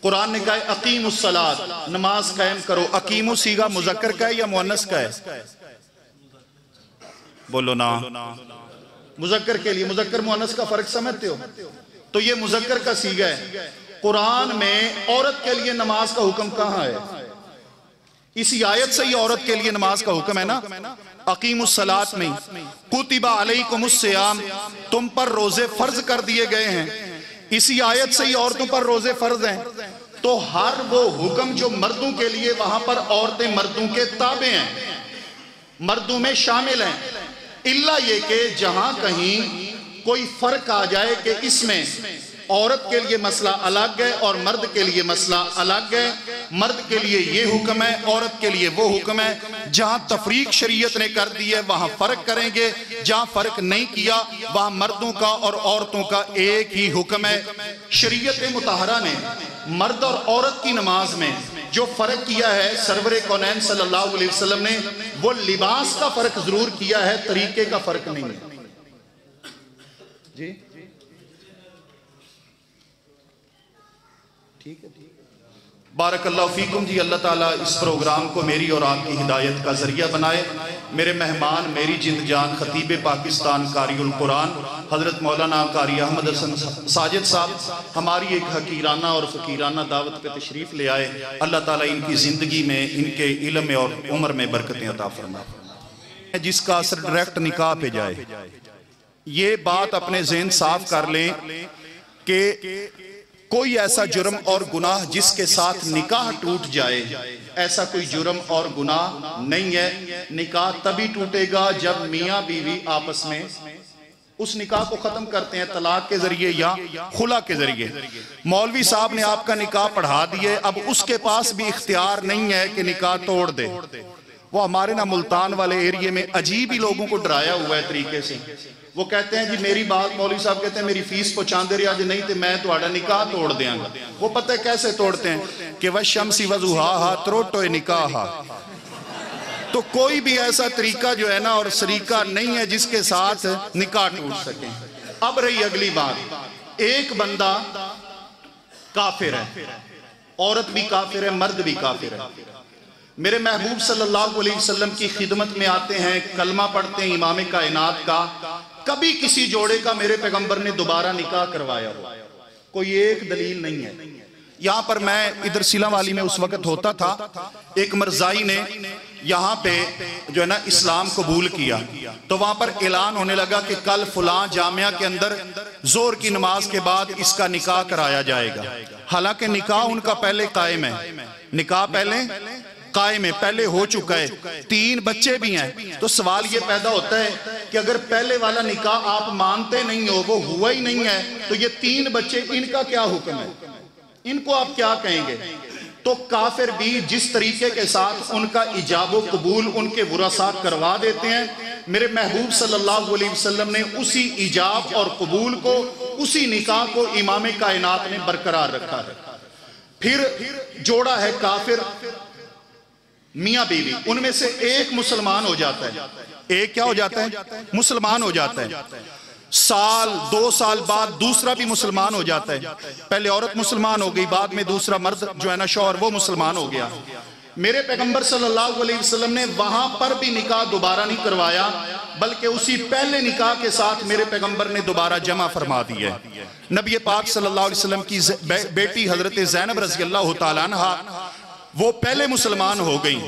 قرآن نے کہا ہے اقیم الصلاۃ، نماز قائم کرو۔ اقیمو صیغہ مذکر کا ہے یا مؤنث کا ہے؟ بولو نا۔ مذکر کے لیے، مذکر مؤنث کا فرق سمجھتے ہو؟ تو یہ مذکر کا صیغہ ہے۔ قرآن میں عورت کے لیے نماز کا حکم کہاں ہے؟ اسی آیت سے ہی عورت کے لیے نماز کا حکم ہے نا۔ اقیم الصلاۃ میں کتب علیکم الصیام، تم پر روزے فرض کر دیے گئے ہیں، اسی آیت سے ہی عورتوں پر روزے فرض ہیں۔ تو ہر وہ حکم جو مردوں کے لیے وہاں پر عورتیں مردوں کے تابع ہیں، مردوں میں شامل ہیں، الا یہ کہ جہاں کہیں کوئی فرق آ جائے کہ اس میں عورت کے لیے مسئلہ الگ ہے اور مرد کے لیے مسئلہ الگ ہے، مرد کے لیے یہ حکم ہے، عورت کے لیے وہ حکم ہے، جہاں تفریق شریعت نے کر دی ہے وہاں فرق کریں گے، جہاں فرق نہیں کیا وہاں مردوں کا اور عورتوں کا ایک ہی حکم ہے۔ شریعت مطہرہ نے مرد اور عورت کی نماز میں جو فرق کیا ہے، سرور کونین صلی اللہ علیہ وسلم نے وہ لباس کا فرق ضرور کیا ہے، طریقے کا فرق نہیں ہے۔ جی ٹھیک ہے، بارک اللہ فیکم جی۔ اللہ تعالیٰ اس پروگرام کو میری اور آپ کی ہدایت کا ذریعہ بنائے۔ میرے مہمان، میری جند جان خطیب پاکستان قاری القرآن حضرت مولانا قاری احمد حسن ساجد صاحب ہماری ایک حقیرانہ اور فقیرانہ دعوت پہ تشریف لے آئے۔ اللہ تعالیٰ ان کی زندگی میں، ان کے علم میں اور عمر میں برکتیں عطا فرمائے۔ جس کا اثر ڈائریکٹ نکاح پہ جائے، یہ بات اپنے ذہن صاف کر لیں کہ کوئی ایسا جرم اور گناہ جس کے ساتھ نکاح ٹوٹ جائے، ایسا کوئی جرم اور گناہ نہیں ہے۔ نکاح تبھی ٹوٹے گا جب میاں بیوی آپس میں اس نکاح کو ختم کرتے ہیں، طلاق کے ذریعے یا خلا کے ذریعے۔ مولوی صاحب نے آپ کا نکاح پڑھا دیے، اب اس کے پاس بھی اختیار نہیں ہے کہ نکاح توڑ دے۔ وہ ہمارے نا ملتان والے ایریے میں عجیب ہی لوگوں کو ڈرایا ہوا ہے طریقے سے۔ وہ کہتے ہیں جی میری بات، مولوی صاحب کہتے ہیں میری فیس پہنچان دے رہا جی، نہیں تو میں تہاڈا نکاح توڑ دیاں گا۔ وہ پتہ ہے کیسے توڑتے ہیں کہ وَالشَّمْسِ وَضُحَاهَا تروٹو نکاحا۔ تو کوئی بھی ایسا طریقہ جو ہے نا اور سریقہ نہیں ہے جس کے ساتھ نکاح ٹوٹ سکے۔ اب رہی اگلی بات، ایک بندہ کافر ہے، عورت بھی کافر ہے، مرد بھی کافر ہے۔ میرے محبوب صلی اللہ علیہ وسلم کی خدمت میں آتے ہیں، کلمہ پڑھتے ہیں امام کائنات کا، کبھی کسی جوڑے کا میرے پیغمبر نے دوبارہ نکاح کروایا ہو، کوئی ایک دلیل نہیں ہے۔ یہاں پر میں ادھر سیلا والی میں اس وقت ہوتا تھا، ایک مرزائی نے یہاں پہ جو ہے نا اسلام قبول کیا، تو وہاں پر اعلان ہونے لگا کہ کل فلاں جامعہ کے اندر زور کی نماز کے بعد اس کا نکاح کرایا جائے گا۔ حالانکہ نکاح ان کا پہلے قائم ہے، نکاح پہلے قائم ہے، پہلے ہو چکا ہے، 3 بچے بھی ہیں۔ تو سوال یہ پیدا ہوتا ہے کہ اگر پہلے والا نکاح آپ مانتے نہیں ہو، وہ ہوا ہی نہیں ہے، تو یہ 3 بچے ان کا کیا حکم ہے؟ ان کو آپ کیا کہیں گے؟ تو کافر بھی جس طریقے کے ساتھ ان کا ایجاب و قبول ان کے ورثاء کروا دیتے ہیں، میرے محبوب صلی اللہ علیہ وسلم نے اسی ایجاب اور قبول کو، اسی نکاح کو امام کائنات نے برقرار رکھا ہے۔ پھر جوڑا ہے کافر، میاں بیوی، ان میں سے ایک مسلمان ہو جاتا ہے، ایک کیا ہو جاتا ہے؟ مسلمان ہو جاتا ہے، سال 2 سال بعد دوسرا بھی مسلمان ہو جاتا ہے، پہلے عورت مسلمان ہو گئی، بعد میں دوسرا مرد جو ہے نا شوہر وہ مسلمان ہو گیا۔ میرے پیغمبر صلی اللہ علیہ وسلم نے وہاں پر بھی نکاح دوبارہ نہیں کروایا، بلکہ اسی پہلے نکاح کے ساتھ میرے پیغمبر نے دوبارہ جمع فرما دی ہے۔ نبی پاک صلی اللہ علیہ وسلم کی بیٹی حضرت زینب رضی اللہ تعالیٰ عنہ وہ پہلے مسلمان ہو گئیں،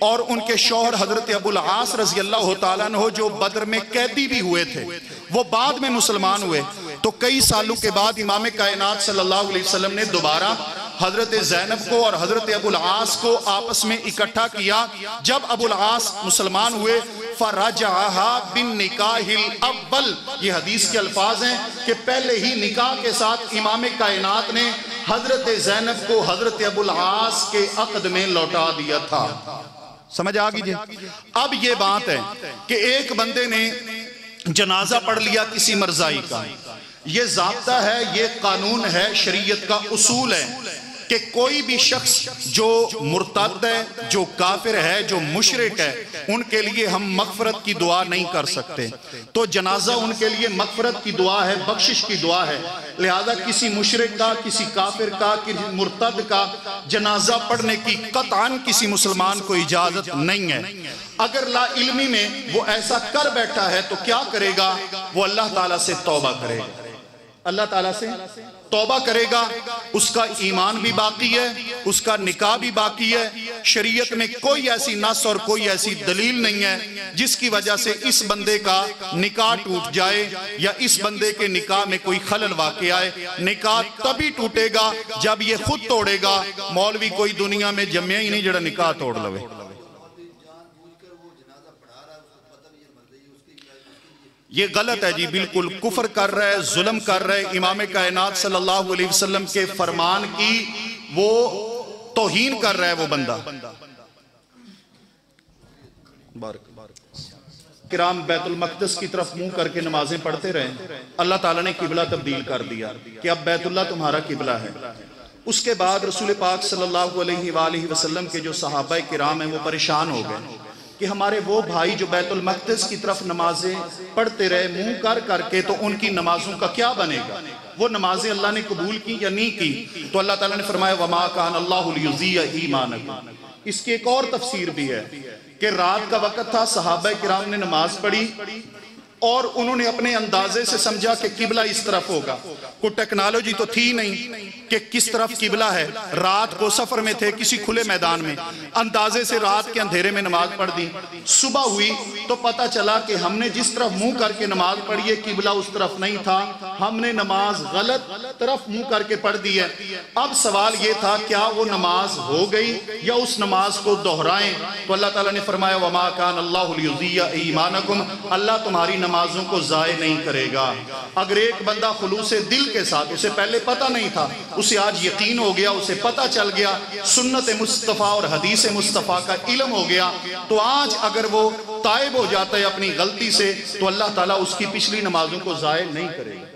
اور ان کے شوہر حضرت ابو العاص رضی اللہ تعالیٰ عنہ جو بدر میں قیدی بھی ہوئے تھے وہ بعد میں مسلمان ہوئے۔ تو کئی سالوں کے بعد امام کائنات صلی اللہ علیہ وسلم نے دوبارہ حضرت زینب کو اور حضرت ابو العاص کو آپس میں اکٹھا کیا۔ جب ابو العاص مسلمان ہوئے فَرَجَعَهَا بِالنِّكَاحِ الْأَوَّلِ، یہ حدیث کے الفاظ ہیں کہ پہلے ہی نکاح کے ساتھ امام کائنات نے حضرت زینب کو حضرت ابو العاص کے عقد میں لوٹا دیا تھا۔ سمجھ آگئی جی؟ اب یہ بات ہے کہ ایک بندے نے جنازہ پڑھ لیا کسی مرزائی کا، یہ ضابطہ ہے، یہ قانون ہے، شریعت کا اصول ہے کہ کوئی بھی شخص جو مرتد ہے، جو کافر ہے، جو مشرک ہے، ان کے لیے ہم مغفرت کی دعا نہیں کر سکتے۔ تو جنازہ ان کے لیے مغفرت کی دعا ہے، بخشش کی دعا ہے، لہذا کسی مشرک کا، کسی کافر کا، کسی مرتد کا جنازہ پڑھنے کی قطعاً کسی مسلمان کو اجازت نہیں ہے۔ اگر لا علمی میں وہ ایسا کر بیٹھا ہے تو کیا کرے گا؟ وہ اللہ تعالیٰ سے توبہ کرے گا، اللہ تعالیٰ سے توبہ کرے گا، اس کا ایمان بھی باقی ہے، اس کا نکاح بھی باقی ہے۔ شریعت میں کوئی ایسی نص اور کوئی ایسی دلیل نہیں ہے جس کی وجہ سے اس بندے کا نکاح ٹوٹ جائے یا اس بندے کے نکاح میں کوئی خلل واقع آئے۔ نکاح تبھی ٹوٹے گا جب یہ خود توڑے گا، مولوی کوئی دنیا میں جمعہ ہی نہیں جڑا نکاح توڑ لوے۔ یہ غلط ہے جی، بالکل کفر کر رہا ہے، ظلم کر رہا ہے، امام کائنات صلی اللہ علیہ وسلم کے فرمان کی وہ توہین کر رہا ہے وہ بندہ۔ کرام بیت المقدس کی طرف منہ کر کے نمازیں پڑھتے رہے، اللہ تعالیٰ نے قبلہ تبدیل کر دیا کہ اب بیت اللہ تمہارا قبلہ ہے۔ اس کے بعد رسول پاک صلی اللہ علیہ وآلہ وسلم کے جو صحابہ کرام ہیں وہ پریشان ہو گئے کہ ہمارے وہ بھائی جو بیت المقدس کی طرف نمازیں پڑھتے رہے منہ کر کر کے، تو ان کی نمازوں کا کیا بنے گا؟ وہ نمازیں اللہ نے قبول کی یا نہیں کی؟ تو اللہ تعالیٰ نے فرمایا وَمَا كَانَ اللَّهُ لِيُضِيعَ إِيمَانَكُمْ۔ اس کی ایک اور تفسیر بھی ہے کہ رات کا وقت تھا، صحابہ کرام نے نماز پڑھی اور انہوں نے اپنے اندازے سے سمجھا کہ قبلہ اس طرف ہوگا۔ کوئی ٹیکنالوجی تو تھی نہیں کہ کس طرف قبلہ ہے، رات کو سفر میں تھے کسی کھلے میدان میں، اندازے سے رات کے اندھیرے میں نماز پڑھ دی۔ صبح ہوئی تو پتہ چلا کہ ہم نے جس طرف منہ کر کے نماز پڑھی ہے قبلہ اس طرف نہیں تھا، ہم نے نماز غلط طرف منہ کر کے پڑھ دی ہے۔ اب سوال یہ تھا کیا وہ نماز ہو گئی یا اس نماز کو دہرائیں؟ تو اللہ تعالیٰ نے فرمایا وَمَا كَانَ اللَّهُ لِيُضِيعَ إِيمَانَكُمْ، اللہ تمہاری نمازوں کو ضائع نہیں کرے گا۔ اگر ایک بندہ خلوص دل کے ساتھ، اسے پہلے پتہ نہیں تھا، اسے آج یقین ہو گیا، اسے پتہ چل گیا، سنت مصطفیٰ اور حدیث مصطفیٰ کا علم ہو گیا، تو آج اگر وہ تائب ہو جاتا ہے اپنی غلطی سے تو اللہ تعالیٰ اس کی پچھلی نمازوں کو ضائع نہیں کرے گا۔